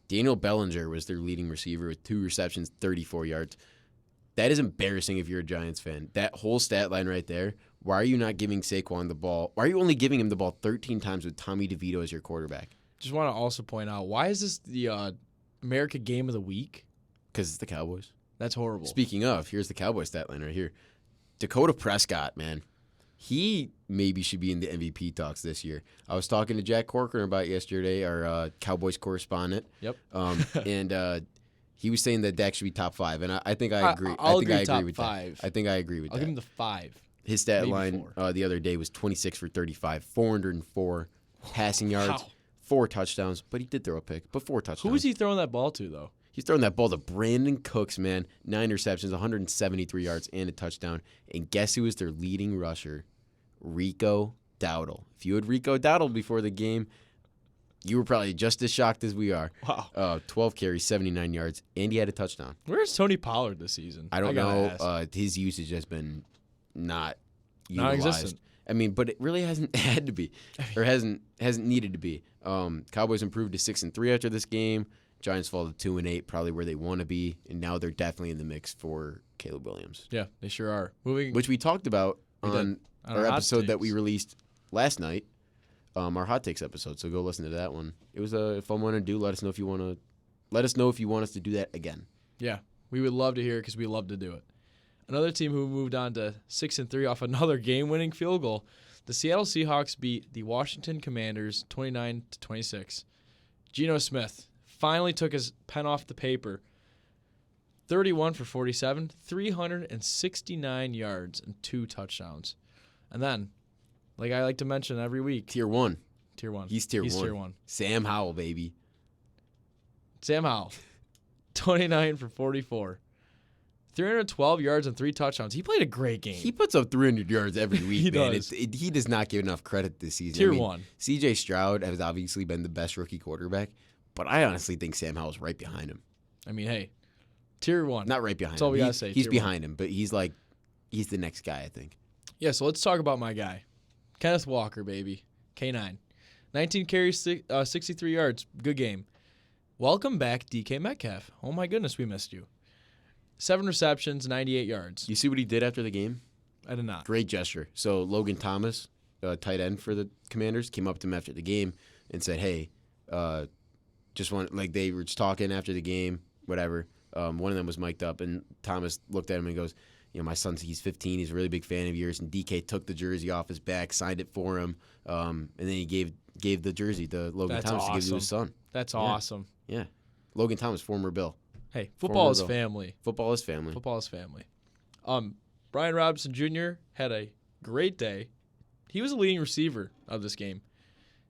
B: Daniel Bellinger was their leading receiver with 2 receptions, 34 yards. That is embarrassing if you're a Giants fan. That whole stat line right there, why are you not giving Saquon the ball? Why are you only giving him the ball 13 times with Tommy DeVito as your quarterback?
A: Just want to also point out, why is this the America Game of the Week?
B: Because it's the Cowboys.
A: That's horrible.
B: Speaking of, here's the Cowboys stat line right here. Dakota Prescott, man. He maybe should be in the MVP talks this year. I was talking to Jack Corcoran about it yesterday, our Cowboys correspondent.
A: Yep.
B: And he was saying that Dak should be top 5, and I think I agree.
A: I'll
B: I think
A: agree
B: I
A: top
B: agree with
A: 5.
B: that. I think I agree with
A: I'll
B: that.
A: give him the 5.
B: His stat
A: maybe
B: line
A: 4.
B: The other day was 26 for 35, 404 passing yards,
A: Wow.
B: 4 touchdowns, but he did throw a pick, but 4 touchdowns.
A: Who was he throwing that ball to, though?
B: He's throwing that ball to Brandon Cooks, man. 9 receptions, 173 yards, and a touchdown. And guess who was their leading rusher? Rico Dowdle. If you had Rico Dowdle before the game, you were probably just as shocked as we are.
A: Wow.
B: 12 carries, 79 yards, and he had a touchdown.
A: Where's Tony Pollard this season?
B: I don't
A: gotta
B: know.
A: ask.
B: His usage has been not utilized.
A: Non-existent.
B: I mean, but it really hasn't had to be, or hasn't needed to be. Cowboys improved to 6-3 after this game. Giants fall to 2-8, probably where they want to be, and now they're definitely in the mix for Caleb Williams,
A: Yeah, they sure are. Moving.
B: which we talked about on our
A: hot
B: episode that
A: takes.
B: we released last night, our hot takes episode. So go listen to that one. It was a fun one to do. Let us know if you want to. Let us know if you want us to do that again.
A: Yeah, we would love to hear it because we love to do it. Another team who moved on to 6-3 off another game-winning field goal. The Seattle Seahawks beat the Washington Commanders 29-26. Geno Smith finally took his pen off the paper. 31 for 47, 369 yards, and 2 touchdowns. And then, like I like to mention every week,
B: Tier 1.
A: Tier 1.
B: He's tier 1.
A: Tier 1.
B: Sam Howell, baby.
A: Sam Howell, 29 for 44. 312 yards and 3 touchdowns. He played a great game.
B: He puts up 300 yards every week,
A: He
B: man.
A: does.
B: He does not get enough credit this season.
A: Tier 1.
B: C.J. Stroud has obviously been the best rookie quarterback, but I honestly think Sam Howell's right behind him.
A: I mean, hey, Tier 1.
B: Not right behind
A: That's
B: him.
A: all we gotta say,
B: He's
A: tier
B: behind him, but he's the next guy, I think.
A: Yeah, so let's talk about my guy. Kenneth Walker, baby. K9. 19 carries, 63 yards. Good game. Welcome back, DK Metcalf. Oh, my goodness, we missed you. 7 receptions, 98 yards.
B: You see what he did after the game?
A: I did not.
B: Great gesture. So Logan Thomas, tight end for the Commanders, came up to him after the game and said, hey, they were just talking after the game, whatever. One of them was mic'd up, and Thomas looked at him and goes, my son, he's 15. He's a really big fan of yours. And DK took the jersey off his back, signed it for him, and then he gave the jersey to Logan
A: That's
B: Thomas to give to
A: awesome.
B: his son.
A: That's awesome.
B: Yeah. Logan Thomas, former Bill.
A: Hey, football is
B: Bill.
A: family.
B: Football is family.
A: Football is family. Brian Robinson Jr. had a great day. He was the leading receiver of this game.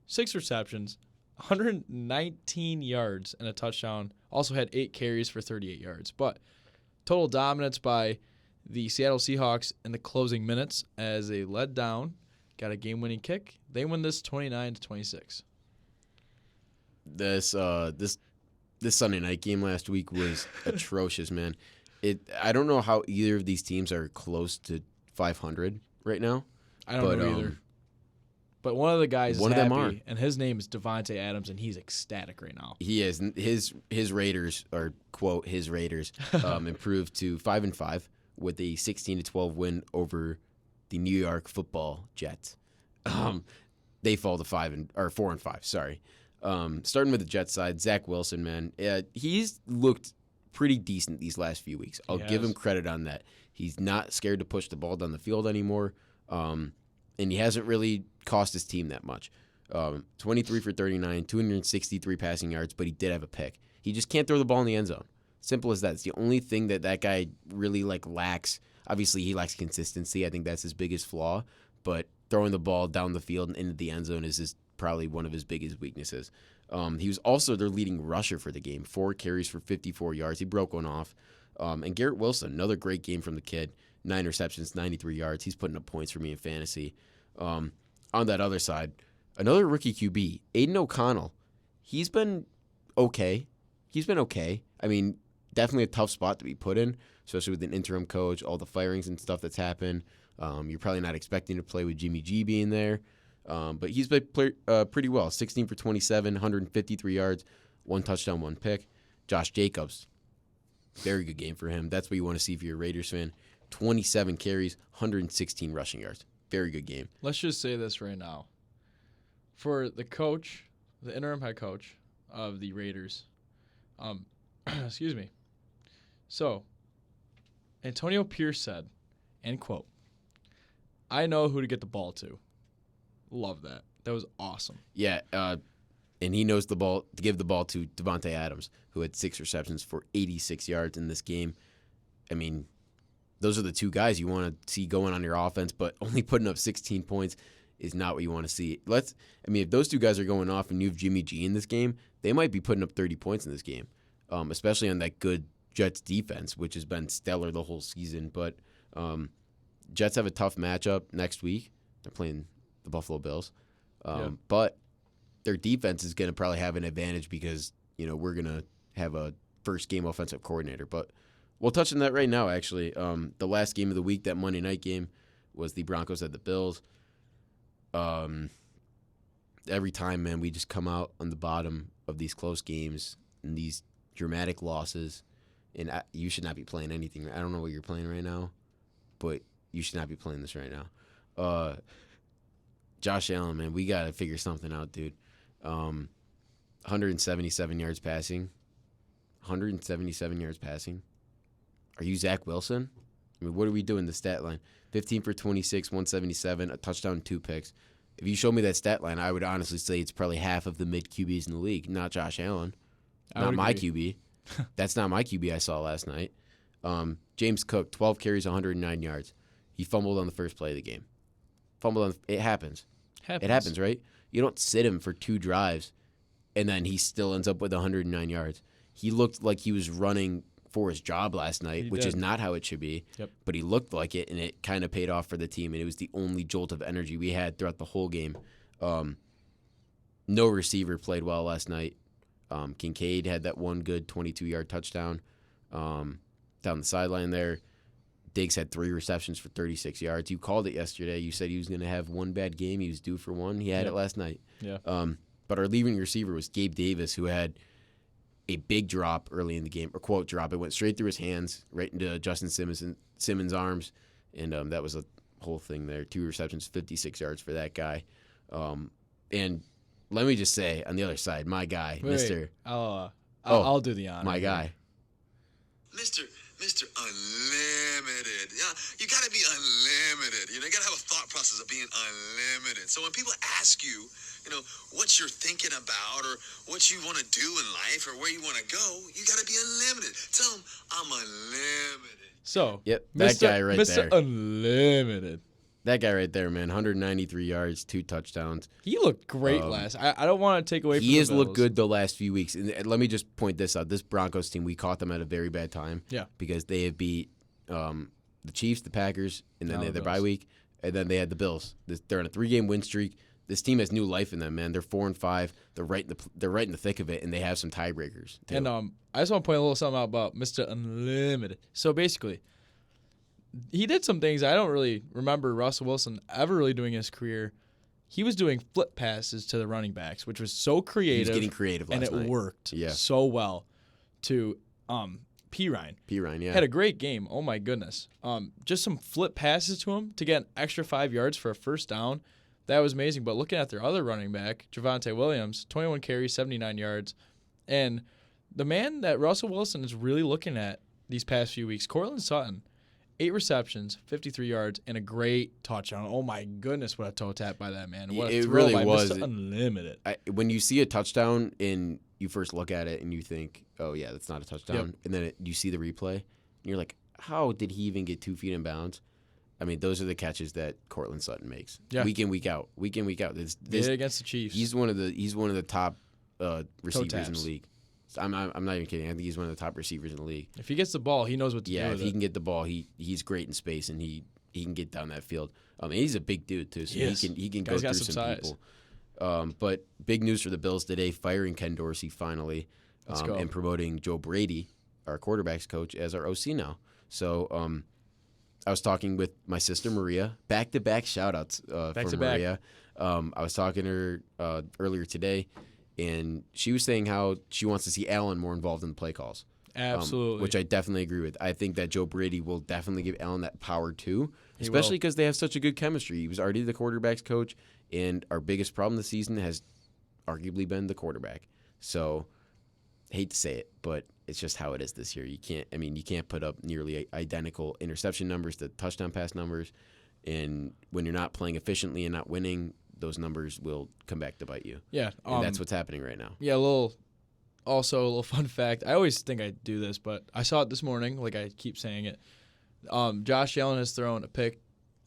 A: 6 receptions, 119 yards, and a touchdown. Also had 8 carries for 38 yards. But total dominance by the Seattle Seahawks in the closing minutes as they led down, got a game-winning kick. They win this 29-26.
B: This Sunday night game last week was atrocious, man. I don't know how either of these teams are close to 500. right now.
A: I don't know either. But one of the guys is
B: one of
A: happy,
B: them are.
A: and his name is Devontae Adams, and he's ecstatic right now.
B: He is. His Raiders, or quote his Raiders, improved to 5-5 with a 16-12 win over the New York Football Jets. They fall to 4-5. Sorry. Starting with the Jets side, Zach Wilson, man, he's looked pretty decent these last few weeks. I'll give him credit on that. He's not scared to push the ball down the field anymore, and he hasn't really cost his team that much. 23 for 39, 263 passing yards, but he did have a pick. He just can't throw the ball in the end zone. Simple as that. It's the only thing that guy really lacks. Obviously, he lacks consistency. I think that's his biggest flaw. But throwing the ball down the field and into the end zone is probably one of his biggest weaknesses. He was also their leading rusher for the game, 4 carries for 54 yards. He broke one off. And Garrett Wilson, another great game from the kid, 9 receptions, 93 yards. He's putting up points for me in fantasy. On that other side, another rookie QB, Aiden O'Connell. He's been okay. I mean, definitely a tough spot to be put in, especially with an interim coach, all the firings and stuff that's happened. You're probably not expecting to play with Jimmy G being there. But he's played pretty well. 16 for 27, 153 yards, 1 touchdown, 1 pick. Josh Jacobs, very good game for him. That's what you want to see if you're a Raiders fan. 27 carries, 116 rushing yards. Very good game.
A: Let's just say this right now. For the coach, the interim head coach of the Raiders, excuse me. So, Antonio Pierce said, end quote, "I know who to get the ball to." Love that. That was awesome.
B: Yeah, and he knows the ball to give the ball to Devontae Adams, who had 6 receptions for 86 yards in this game. I mean, those are the two guys you want to see going on your offense, but only putting up 16 points is not what you want to see. If those two guys are going off and you have Jimmy G in this game, they might be putting up 30 points in this game, especially on that good Jets defense, which has been stellar the whole season. But Jets have a tough matchup next week. They're playing the Buffalo Bills. But their defense is going to probably have an advantage because, we're going to have a first-game offensive coordinator. But we'll touch on that right now, actually. The last game of the week, that Monday night game, was the Broncos at the Bills. Every time, man, we just come out on the bottom of these close games and these dramatic losses. And you should not be playing anything. I don't know what you're playing right now, but you should not be playing this right now. Josh Allen, man, we got to figure something out, dude. 177 yards passing. 177 yards passing. Are you Zach Wilson? I mean, what are we doing the stat line? 15 for 26, 177, a touchdown, 2 picks. If you show me that stat line, I would honestly say it's probably half of the mid QBs in the league, not Josh Allen. Not my QB. That's not my QB I saw last night. James Cook, 12 carries, 109 yards. He fumbled on the first play of the game. It happens. It happens, right? You don't sit him for 2 drives, and then he still ends up with 109 yards. He looked like he was running for his job last night, which is not how it should be.
A: Yep.
B: But he looked like it, and it kind of paid off for the team, and it was the only jolt of energy we had throughout the whole game. No receiver played well last night. Kincaid had that one good 22-yard touchdown down the sideline there. Diggs had 3 receptions for 36 yards. You called it yesterday. You said he was going to have one bad game. He was due for one. He had it last night.
A: Yeah.
B: But our leading receiver was Gabe Davis, who had a big drop early in the game, or quote drop. It went straight through his hands, right into Justin Simmons' arms, and that was a whole thing there. 2 receptions, 56 yards for that guy. And let me just say, on the other side, my guy, Mr.
A: I'll do the honor.
B: My guy.
C: Mr. Unlimited. Yeah, you got to be unlimited. You got to have a thought process of being unlimited. So when people ask you, what you're thinking about or what you want to do in life or where you want to go, you got to be unlimited. Tell them I'm unlimited.
A: So,
B: yep, that guy right
A: there. Mr. Unlimited.
B: That guy right there, man. 193 yards, 2 touchdowns.
A: He looked great last. I don't want to take away from
B: He has
A: the Bills.
B: looked good the last few weeks. And let me just point this out. This Broncos team, we caught them at a very bad time.
A: Yeah.
B: Because they have beat the Chiefs, the Packers, and then they had their bye week. And then they had the Bills. They're on a 3-game win streak. This team has new life in them, man. They're 4-5. They're right in the thick of it, and they have some tiebreakers too.
A: And I just want to point a little something out about Mr. Unlimited. So basically, he did some things I don't really remember Russell Wilson ever really doing in his career. He was doing flip passes to the running backs, which was so
B: He
A: creative.
B: was getting creative last
A: and it
B: night.
A: worked
B: Yeah.
A: so well to Pirine.
B: Pirine, yeah.
A: Had a great game. Oh my goodness. Just some flip passes to him to get an extra 5 yards for a first down. That was amazing. But looking at their other running back, Javonte Williams, 21 carries, 79 yards. And the man that Russell Wilson is really looking at these past few weeks, Courtland Sutton, 8 receptions, 53 yards, and a great touchdown. Oh my goodness, what a toe tap by that man. What a
B: It
A: throw
B: really
A: by
B: was.
A: Mr. Unlimited.
B: When you see a touchdown and you first look at it and you think, oh, yeah, that's not a touchdown.
A: Yep.
B: And then you see the replay and you're like, how did he even get 2 feet in bounds? I mean, those are the catches that Courtland Sutton makes.
A: Yeah.
B: Week in, week out.
A: Did it against the Chiefs.
B: He's one of the top receivers in the
A: taps.
B: league. I'm not even kidding. I think he's one of the top receivers in the league.
A: If he gets the ball, he knows what to do
B: Yeah,
A: with
B: if he
A: it.
B: can get the ball, he's great in space and he can get down that field. And he's a big dude too, so
A: Yes.
B: he can go
A: Guy's
B: through
A: got
B: some
A: some size.
B: people. But big news for the Bills today: firing Ken Dorsey finally,
A: Let's go.
B: and promoting Joe Brady, our quarterbacks coach, as our OC now. So I was talking with my sister Maria. Back-to-back shout-outs for
A: Back-to-back.
B: Maria. I was talking to her earlier today, and she was saying how she wants to see Allen more involved in the play calls.
A: Absolutely.
B: Which I definitely agree with. I think that Joe Brady will definitely give Allen that power too,
A: He
B: especially
A: will.
B: because they have such a good chemistry. He was already the quarterback's coach, and our biggest problem this season has arguably been the quarterback. So, hate to say it, but it's just how it is this year. You can't put up nearly identical interception numbers to touchdown pass numbers, and when you're not playing efficiently and not winning, those numbers will come back to bite you.
A: yeah.
B: And that's what's happening right now.
A: Yeah, a little fun fact. I always think I do this, but I saw it this morning. Like I keep saying it. Josh Allen has thrown a pick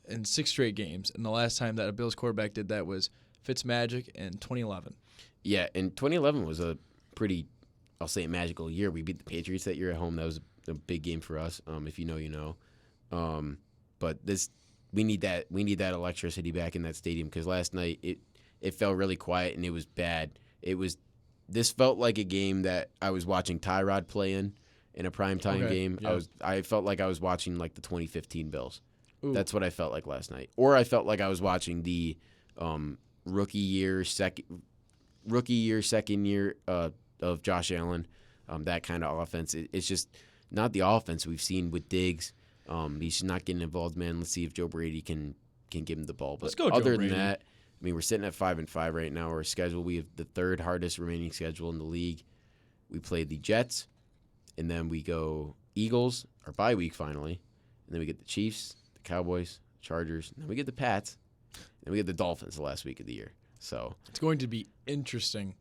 A: in 6 straight games, and the last time that a Bills quarterback did that was Fitzmagic in 2011.
B: Yeah, and 2011 was a pretty, I'll say, magical year. We beat the Patriots that year at home. That was a big game for us. If you know, you know. But we need that electricity back in that stadium because last night it felt really quiet and it was bad. This felt like a game that I was watching Tyrod play in a primetime
A: Okay,
B: game.
A: yeah.
B: I felt like I was watching like the 2015 Bills.
A: Ooh.
B: That's what I felt like last night. Or I felt like I was watching the rookie year, second year of Josh Allen. That kind of offense. It's just not the offense we've seen with Diggs. He's not getting involved, man. Let's see if Joe Brady can give him the ball. But
A: Let's go, Joe
B: other
A: Brady.
B: than that, I mean, we're sitting at 5-5 right now. Our schedule, we have the 3rd hardest remaining schedule in the league. We play the Jets, and then we go Eagles, our bye week finally, and then we get the Chiefs, the Cowboys, Chargers, and then we get the Pats, and then we get the Dolphins the last week of the year. So
A: It's going to be interesting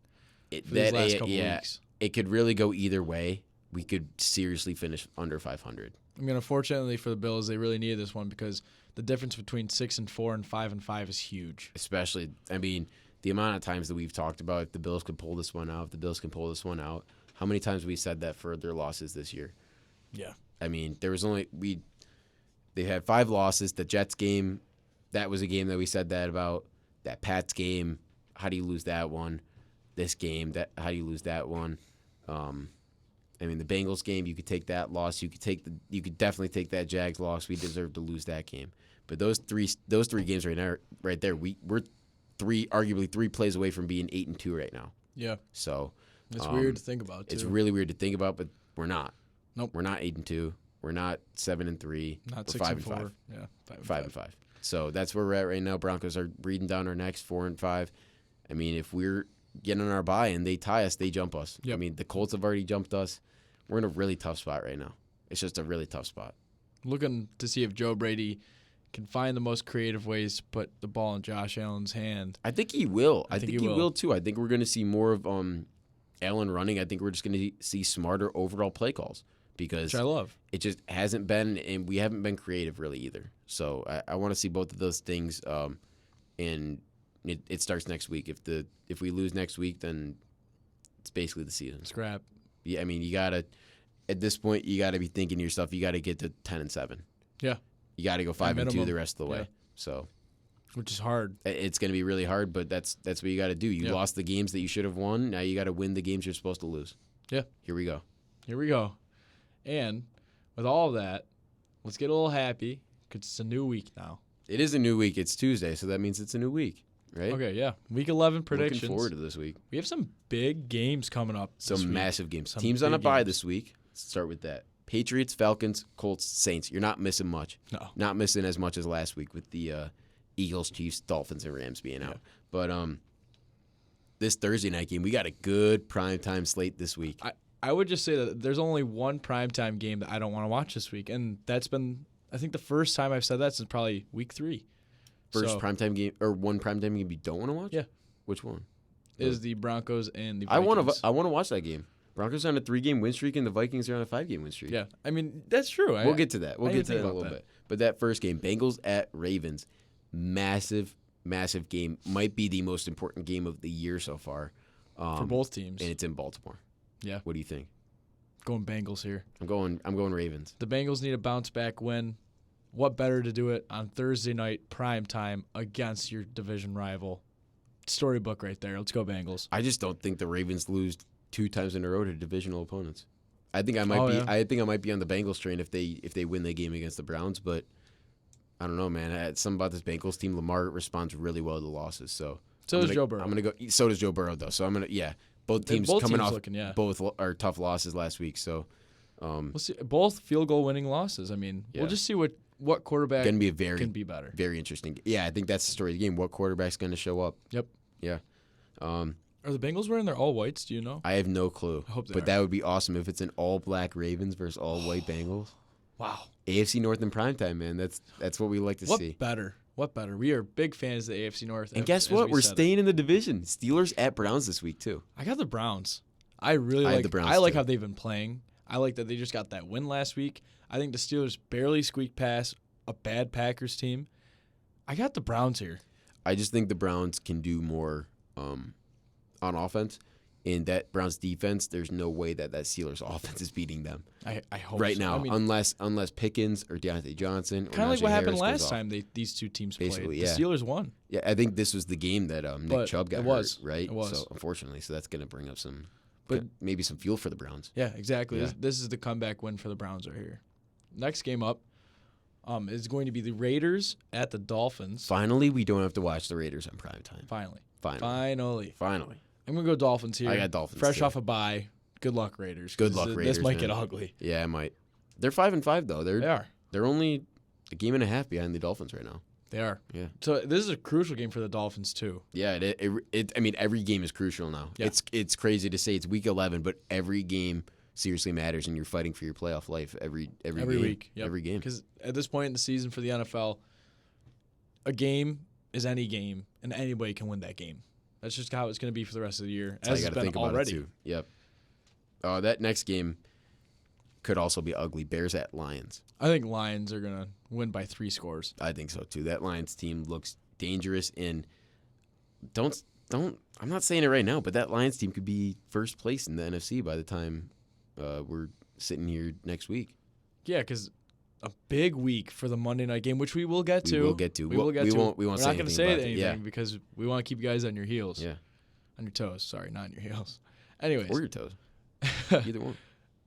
B: it,
A: for these
B: that
A: last
B: it-
A: couple
B: yeah,
A: weeks.
B: it could really go either way. We could seriously finish under 500.
A: I mean, unfortunately for the Bills, they really needed this one because the difference between 6-4 and 5-5 is huge.
B: Especially, I mean, the amount of times that we've talked about if the Bills could pull this one out, if the Bills can pull this one out. How many times have we said that for their losses this year?
A: Yeah.
B: I mean, there was they had 5 losses. The Jets game, that was a game that we said that about. That Pats game, how do you lose that one? This game, how do you lose that one? I mean, the Bengals game, you could take that loss. You could definitely take that Jags loss. We deserve to lose that game. But those three games right there, we're arguably 3 plays away from being 8-2 right now.
A: Yeah.
B: So
A: It's weird to think about, too.
B: it's really weird to think about, but we're not.
A: Nope.
B: We're not 8-2. We're not 7-3.
A: Not
B: We're
A: 6-4. Yeah.
B: 5-5. So that's where we're at right now. Broncos are breathing down our necks, 4-5. I mean, if we're getting on our bye and they tie us, they jump us.
A: Yep.
B: I mean, the Colts have already jumped us. We're in a really tough spot right now. It's just a really tough spot.
A: Looking to see if Joe Brady can find the most creative ways to put the ball in Josh Allen's hand.
B: I think he will. I think
A: he
B: he
A: will.
B: will too. I think we're going to see more of Allen running. I think we're just going to see smarter overall play calls because
A: Which I love.
B: it just hasn't been, and we haven't been creative really either. So I want to see both of those things, and it starts next week. If we lose next week, then it's basically the season.
A: Scrap.
B: Yeah, I mean, you gotta at this point you gotta be thinking to yourself, you gotta get to 10-7.
A: Yeah.
B: You gotta go 5-2
A: minimum.
B: the rest of the way.
A: Yeah.
B: So
A: Which is hard.
B: it's gonna be really hard, but that's what you gotta do. You
A: Yep.
B: lost the games that you should have won. Now you gotta win the games you're supposed to lose.
A: Yeah.
B: Here we go.
A: Here we go. And with all of that, let's get a little happy because it's a new week now.
B: It is a new week. It's Tuesday, so that means it's a new week, right?
A: Okay, yeah. Week 11 predictions.
B: Looking forward to this week.
A: We have some big games coming up. this
B: Some
A: week.
B: massive games.
A: Some
B: Teams on a
A: big
B: bye
A: games.
B: this week. Let's start with that. Patriots, Falcons, Colts, Saints. You're not missing much.
A: No.
B: Not missing as much as last week with the Eagles, Chiefs, Dolphins, and Rams being out. But this Thursday night game, we got a good primetime slate this week.
A: I would just say that there's only one primetime game that I don't want to watch this week, and that's been, I think, the first time I've said that since probably week 3.
B: First
A: So,
B: primetime game, or one primetime game you don't want to watch?
A: Yeah.
B: Which one?
A: is the Broncos and the
B: I
A: Vikings.
B: want to watch that game. Broncos are on a 3-game win streak, and the Vikings are on a 5-game win streak.
A: Yeah, I mean, that's true.
B: We'll get to that. We'll
A: I
B: get to
A: didn't
B: that in a
A: think
B: little
A: about
B: bit. But that first game, Bengals at Ravens, massive game. Might be the most important game of the year so far.
A: For both teams.
B: And it's in Baltimore.
A: Yeah.
B: What do you think?
A: Going Bengals here.
B: I'm going Ravens.
A: The Bengals need a bounce back win. What better to do it on Thursday night prime time against your division rival? Storybook right there. Let's go Bengals.
B: I just don't think the Ravens lose 2 times in a row to divisional opponents. I think I might
A: Oh,
B: be
A: yeah.
B: I think I might be on the Bengals train if they win the game against the Browns, but I don't know, man. Something about this Bengals team. Lamar responds really well to losses, so
A: Does Joe Burrow.
B: I'm gonna go. So does Joe Burrow, though. So I'm gonna both teams
A: both
B: coming
A: teams
B: off
A: looking, yeah.
B: both are tough losses last week. So
A: We'll see. Both field goal winning losses. I mean,
B: Yeah.
A: we'll just see what quarterback
B: gonna be a very
A: can be better.
B: very interesting. Yeah, I think that's the story of the game. What quarterback's gonna show up?
A: Yep.
B: Yeah.
A: Are the Bengals wearing their all whites? Do you know?
B: I have no clue.
A: I hope they
B: but
A: are.
B: that would be awesome if it's an all black Ravens versus all white Bengals.
A: Wow.
B: AFC North in primetime, man. That's what we like to
A: What
B: see.
A: better? What better? We are big fans of the AFC North.
B: And guess
A: as
B: what?
A: we
B: We're
A: said it.
B: staying in the division. Steelers at Browns this week too.
A: I got the Browns. I really
B: I have
A: like
B: the Browns,
A: I like
B: too.
A: how they've been playing. I like that they just got that win last week. I think the Steelers barely squeaked past a bad Packers team. I got the Browns here.
B: I just think the Browns can do more on offense. In that Browns defense, there's no way that Steelers offense is beating them
A: I hope
B: right
A: so.
B: now,
A: I mean,
B: unless Pickens or Deontay Johnson.
A: kind of like
B: Najee
A: what happened
B: Harris goes
A: last
B: off.
A: time these two teams
B: Basically,
A: played.
B: yeah.
A: The Steelers won.
B: Yeah, I think this was the game that Nick
A: But
B: Chubb got
A: it was.
B: hurt, right?
A: It was.
B: So unfortunately, that's going to bring up some,
A: But-
B: maybe some fuel for the Browns.
A: Yeah, exactly.
B: Yeah.
A: This is the comeback win for the Browns right here. Next game up is going to be the Raiders at the Dolphins.
B: Finally, we don't have to watch the Raiders on primetime.
A: Finally.
B: Finally.
A: I'm going to go Dolphins here.
B: I got Dolphins,
A: Fresh
B: too.
A: off a bye. Good luck, Raiders.
B: Good
A: 'cause
B: luck, Raiders.
A: This might
B: man.
A: get ugly.
B: Yeah, it might. They're 5-5 though.
A: They are.
B: They're only a game and a half behind the Dolphins right now.
A: They are.
B: Yeah.
A: So this is a crucial game for the Dolphins too.
B: Yeah, I mean, every game is crucial now.
A: Yeah.
B: It's crazy to say it's week 11, but every game seriously matters, and you're fighting for your playoff life every game,
A: week. Yep.
B: every game.
A: Because at this point in the season for the NFL, a game is any game, and anybody can win that game. That's just how it's going to be for the rest of the year,
B: That's how
A: as
B: you
A: it's
B: got to
A: been
B: think about
A: already.
B: it too. Yep. That next game could also be ugly. Bears at Lions.
A: I think Lions are going to win by 3 scores.
B: I think so too. That Lions team looks dangerous, and don't. I'm not saying it right now, but that Lions team could be first place in the NFC by the time we're sitting here next week.
A: Yeah, because a big week for the Monday night game, which we will get to.
B: We will get to.
A: We will get
B: we
A: to.
B: Won't, we won't
A: We're
B: say
A: not going to
B: anything
A: say
B: about it.
A: anything
B: Yeah.
A: because we want to keep you guys on your heels.
B: Yeah.
A: On your toes. Sorry, not on your heels. Anyways.
B: Or your toes. Either one.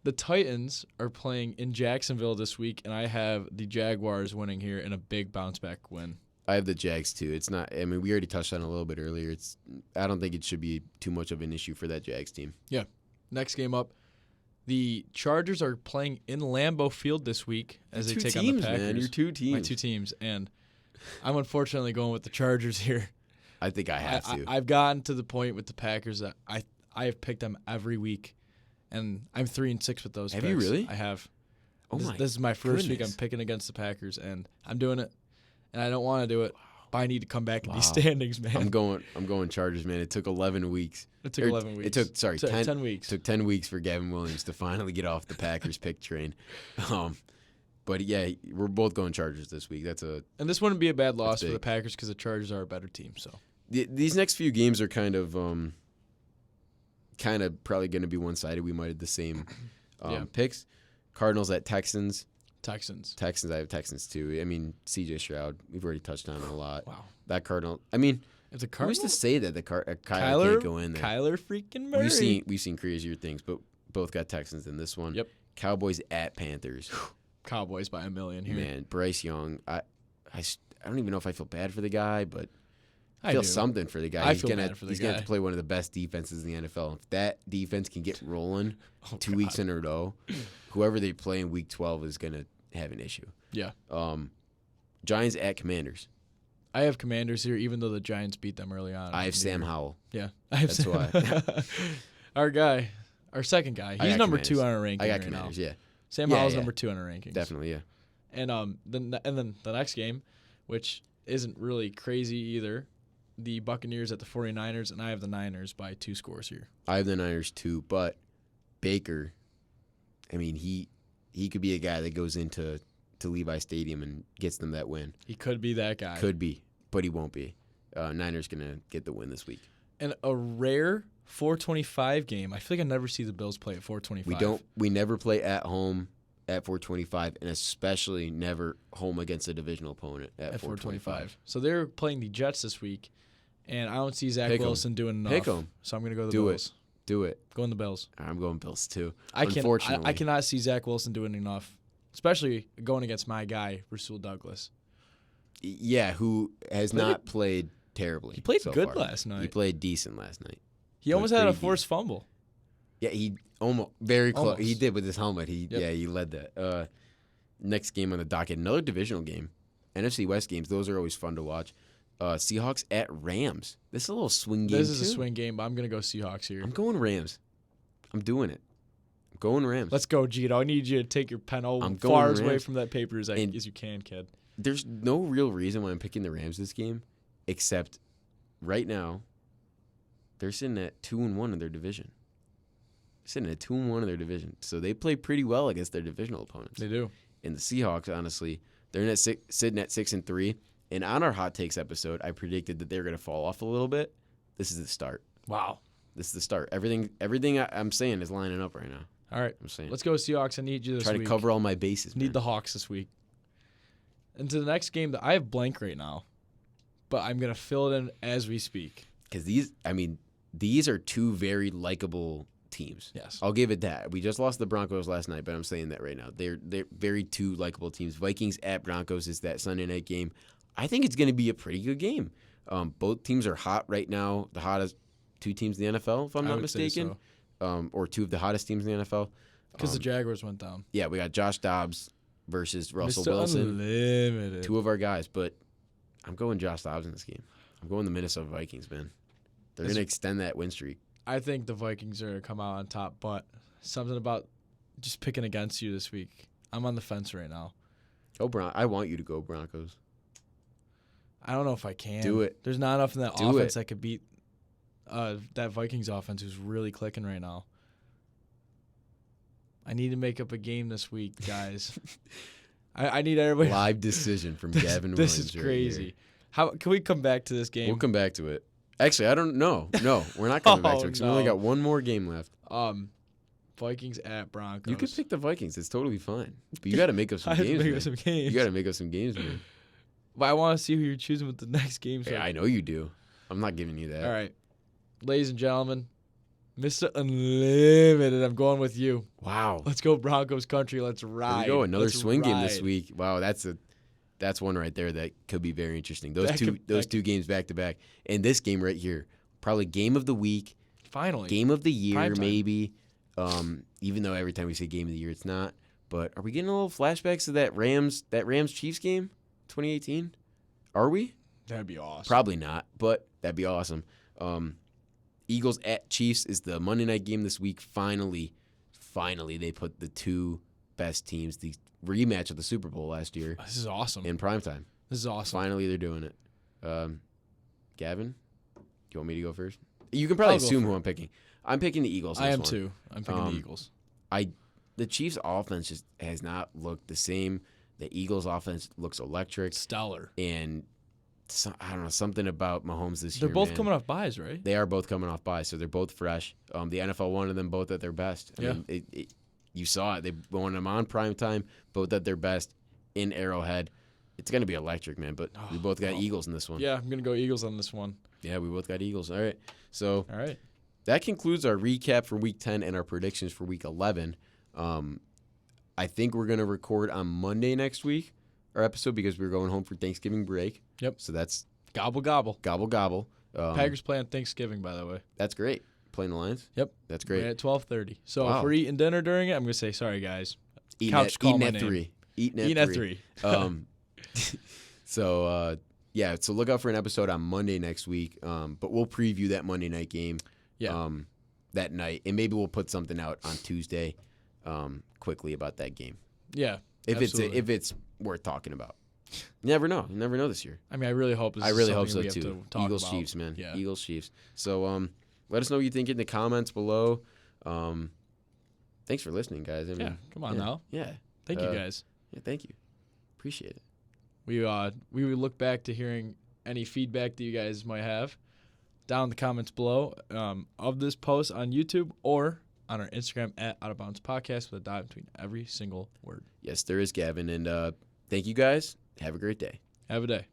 A: The Titans are playing in Jacksonville this week, and I have the Jaguars winning here in a big bounce back win.
B: I have the Jags too. It's not. I mean, we already touched on it a little bit earlier. I don't think it should be too much of an issue for that Jags team.
A: Yeah. Next game up, the Chargers are playing in Lambeau Field this week as they
B: Two
A: take
B: teams,
A: on the Packers.
B: man. Your two teams.
A: My 2 teams, and I'm unfortunately going with the Chargers here.
B: I think I have to.
A: I've gotten to the point with the Packers that I have picked them every week, and I'm 3-6 with those.
B: Have
A: picks.
B: you really?
A: I have.
B: Oh my
A: This is my first week I'm
B: goodness.
A: picking against the Packers, and I'm doing it. And I don't want to do it, but I need to come back in these
B: Wow.
A: standings, man.
B: I'm going Chargers, man. It took 11 weeks.
A: It took
B: Or
A: 11 weeks.
B: It took
A: 10 weeks.
B: It took 10 weeks for Gavin Williams to finally get off the Packers pick train. But yeah, we're both going Chargers this week.
A: And this wouldn't be a bad loss for
B: big.
A: the Packers because the Chargers are a better team. So
B: these next few games are kind of probably going to be one-sided. We might have the same
A: Yeah.
B: picks. Cardinals at Texans.
A: Texans.
B: I have Texans too. I mean, C.J. Stroud. We've already touched on it a lot.
A: Wow.
B: That Cardinal. I mean,
A: If the
B: who's
A: Cardinals,
B: to say that Kyler
A: Kyler
B: can't go in there?
A: Kyler freaking Murray.
B: We've seen crazier things, but both got Texans in this one.
A: Yep.
B: Cowboys at Panthers.
A: Cowboys by a million here.
B: Man, Bryce Young, I don't even know if I feel bad for the guy, but I
A: I
B: feel
A: do.
B: something for the guy.
A: I
B: He's
A: feel
B: gonna
A: bad for the
B: he's gonna
A: guy.
B: have to play one of the best defenses in the NFL. If that defense can get rolling
A: Oh,
B: 2 weeks in a row, whoever they play in Week 12 is gonna have an issue.
A: Yeah.
B: Giants at Commanders.
A: I have Commanders here, even though the Giants beat them early on.
B: I have Sam Howell.
A: Yeah. I have
B: That's
A: why. Our second guy.
B: I
A: He's
B: got
A: number
B: Commanders.
A: 2 on our ranking
B: I got
A: right
B: Commanders.
A: now.
B: Yeah,
A: Sam
B: Yeah,
A: Howell's
B: yeah.
A: number 2 on our rankings.
B: definitely. Yeah.
A: And then the next game, which isn't really crazy either, the Buccaneers at the 49ers, and I have the Niners by 2 scores here.
B: I have the Niners too, but Baker, I mean, he could be a guy that goes into Levi Stadium and gets them that win.
A: He could be that guy.
B: Could be, but he won't be. Niners gonna get the win this week.
A: And a rare 425 game. I feel like I never see the Bills play at 425.
B: We never play at home at 425, and especially never home against a divisional opponent at 425.
A: So they're playing the Jets this week, and I don't see Zach
B: Pick 'em.
A: Wilson doing enough.
B: Pick 'em.
A: So I'm going to go the
B: Do it.
A: Bills.
B: Do it.
A: Going the Bills.
B: I'm going Bills too.
A: I
B: Unfortunately,
A: cannot see Zach Wilson doing enough, especially going against my guy, Rasul Douglas.
B: Yeah, who has
A: Played
B: not played terribly.
A: He played
B: so
A: good
B: far.
A: last night.
B: He played decent last night.
A: He almost had a
B: pretty
A: forced fumble.
B: Yeah, he almost very close.
A: Almost.
B: He did with his helmet.
A: Yep.
B: He led that. Next game on the docket, another divisional game. NFC West games, those are always fun to watch. Seahawks at Rams. This is a little swing game.
A: This is a
B: too.
A: swing game, but I'm going to go Seahawks here.
B: I'm going Rams. I'm doing it. I'm going Rams.
A: Let's go, Gito. I need you to take your pen
B: I'm
A: far
B: going
A: away
B: Rams.
A: from that paper as
B: And-
A: you can, kid.
B: There's no real reason why I'm picking the Rams this game, except right now, they're sitting at 2-1 in their division. Sitting at 2-1 in their division, so they play pretty well against their divisional opponents.
A: They do.
B: And the Seahawks, honestly, they're sitting at 6-3. And on our hot takes episode, I predicted that they're going to fall off a little bit. This is the start.
A: Wow.
B: This is the start. Everything I'm saying is lining up right now.
A: All right.
B: I'm saying.
A: Let's go Seahawks. I need you this
B: try
A: week.
B: to cover all my bases.
A: Need
B: man.
A: the Hawks this week. And to the next game that I have blank right now, but I'm going to fill it in as we speak.
B: Because these are two very likable teams.
A: Yes.
B: I'll give it that. We just lost the Broncos last night, but I'm saying that right now. They're very two likable teams. Vikings at Broncos is that Sunday night game. I think it's going to be a pretty good game. Both teams are hot right now. The hottest two teams in the NFL, if I'm
A: I
B: not
A: would say
B: mistaken. Or two of the hottest teams in the NFL.
A: Because the Jaguars went down.
B: Yeah, we got Josh Dobbs versus Russell
A: Mr.
B: Wilson.
A: Unlimited.
B: Two of our guys, but I'm going Josh Dobbs in this game. I'm going the Minnesota Vikings, man. They're going to extend that win streak.
A: I think the Vikings are going to come out on top, but something about just picking against you this week. I'm on the fence right now.
B: I want you to go Broncos.
A: I don't know if I can.
B: Do it.
A: There's not enough in that
B: Do
A: offense
B: it.
A: that could beat that Vikings offense who's really clicking right now. I need to make up a game this week, guys. I need everybody.
B: Live decision from Gavin
A: This
B: Williams.
A: is
B: right
A: crazy.
B: here.
A: How can we come back to this game?
B: We'll come back to it. Actually, I don't know. No, we're not coming back to it because we only
A: no.
B: got one more game left.
A: Vikings at Broncos.
B: You could pick the Vikings. It's totally fine. But you got to make up some
A: I have to
B: games,
A: make
B: man.
A: up some games.
B: You got to make up some games, man.
A: But I want to see who you're choosing with the next game. So
B: Hey, I know you do. I'm not giving you that.
A: All right, ladies and gentlemen, Mr. Unlimited, I'm going with you.
B: Wow.
A: Let's go Broncos country. Let's ride.
B: There you go. Another
A: Let's
B: swing game this
A: ride.
B: week. Wow, that's one right there that could be very interesting. Those
A: That
B: two games back to back, and this game right here, probably game of the week,
A: Finally.
B: game of the year,
A: Prime time.
B: maybe. Even though every time we say game of the year, it's not. But are we getting a little flashbacks to that Rams Chiefs game, 2018? Are we?
A: That'd be awesome.
B: Probably not, but that'd be awesome. Eagles at Chiefs is the Monday night game this week. Finally, they put the two best teams, the rematch of the Super Bowl last year,
A: This is awesome.
B: in primetime.
A: This is awesome.
B: Finally, they're doing it. Gavin, do you want me to go first? You can probably
A: I'll go
B: assume who I'm picking. I'm picking the Eagles.
A: I
B: this
A: am
B: one.
A: too. I'm picking the Eagles.
B: The Chiefs' offense just has not looked the same. The Eagles' offense looks electric,
A: Stellar.
B: and I don't know, something about Mahomes this
A: They're
B: year.
A: both
B: man.
A: coming off buys, right?
B: They are both coming off bye, so they're both fresh. The NFL wanted them both at their best.
A: Yeah.
B: I mean, you saw it. They wanted them on prime time, both at their best in Arrowhead. It's going to be electric, man, but we both got Eagles in this one.
A: Yeah, I'm going to go Eagles on this one.
B: Yeah, we both got Eagles. All right. So
A: All right.
B: that concludes our recap for Week 10 and our predictions for Week 11. I think we're gonna record on Monday next week, our episode, because we're going home for Thanksgiving break.
A: Yep.
B: So that's
A: Gobble gobble.
B: gobble gobble.
A: Packers play on Thanksgiving, by the way.
B: That's great. Playing the Lions.
A: Yep.
B: That's
A: Right
B: great.
A: at 12:30. So
B: Wow.
A: if we're eating dinner during it, I'm gonna say sorry, guys.
B: Eating
A: Couch
B: at,
A: call
B: eating
A: my
B: at
A: name.
B: 3. Eating
A: Eating
B: at
A: at
B: 3.
A: 3.
B: So yeah, so look out for an episode on Monday next week. But we'll preview that Monday night game.
A: Yeah.
B: That night, and maybe we'll put something out on Tuesday, quickly about that game.
A: Yeah.
B: If
A: absolutely.
B: it's worth talking about. You never know. You never know this year.
A: I mean, I really hope. This
B: I
A: is
B: really hope
A: something
B: so
A: we have
B: too.
A: to talk
B: Eagles
A: about.
B: Chiefs, man.
A: Yeah.
B: Eagles Chiefs. So let us know what you think in the comments below. Thanks for listening, guys. I mean,
A: Yeah. Come on
B: yeah,
A: now.
B: Yeah.
A: Thank you guys.
B: Yeah, thank you. Appreciate it.
A: We would look back to hearing any feedback that you guys might have down in the comments below of this post on YouTube or on our Instagram at Out of Bounds Podcast with a dot between every single word.
B: Yes, there is, Gavin. And thank you guys. Have a great day.
A: Have a day.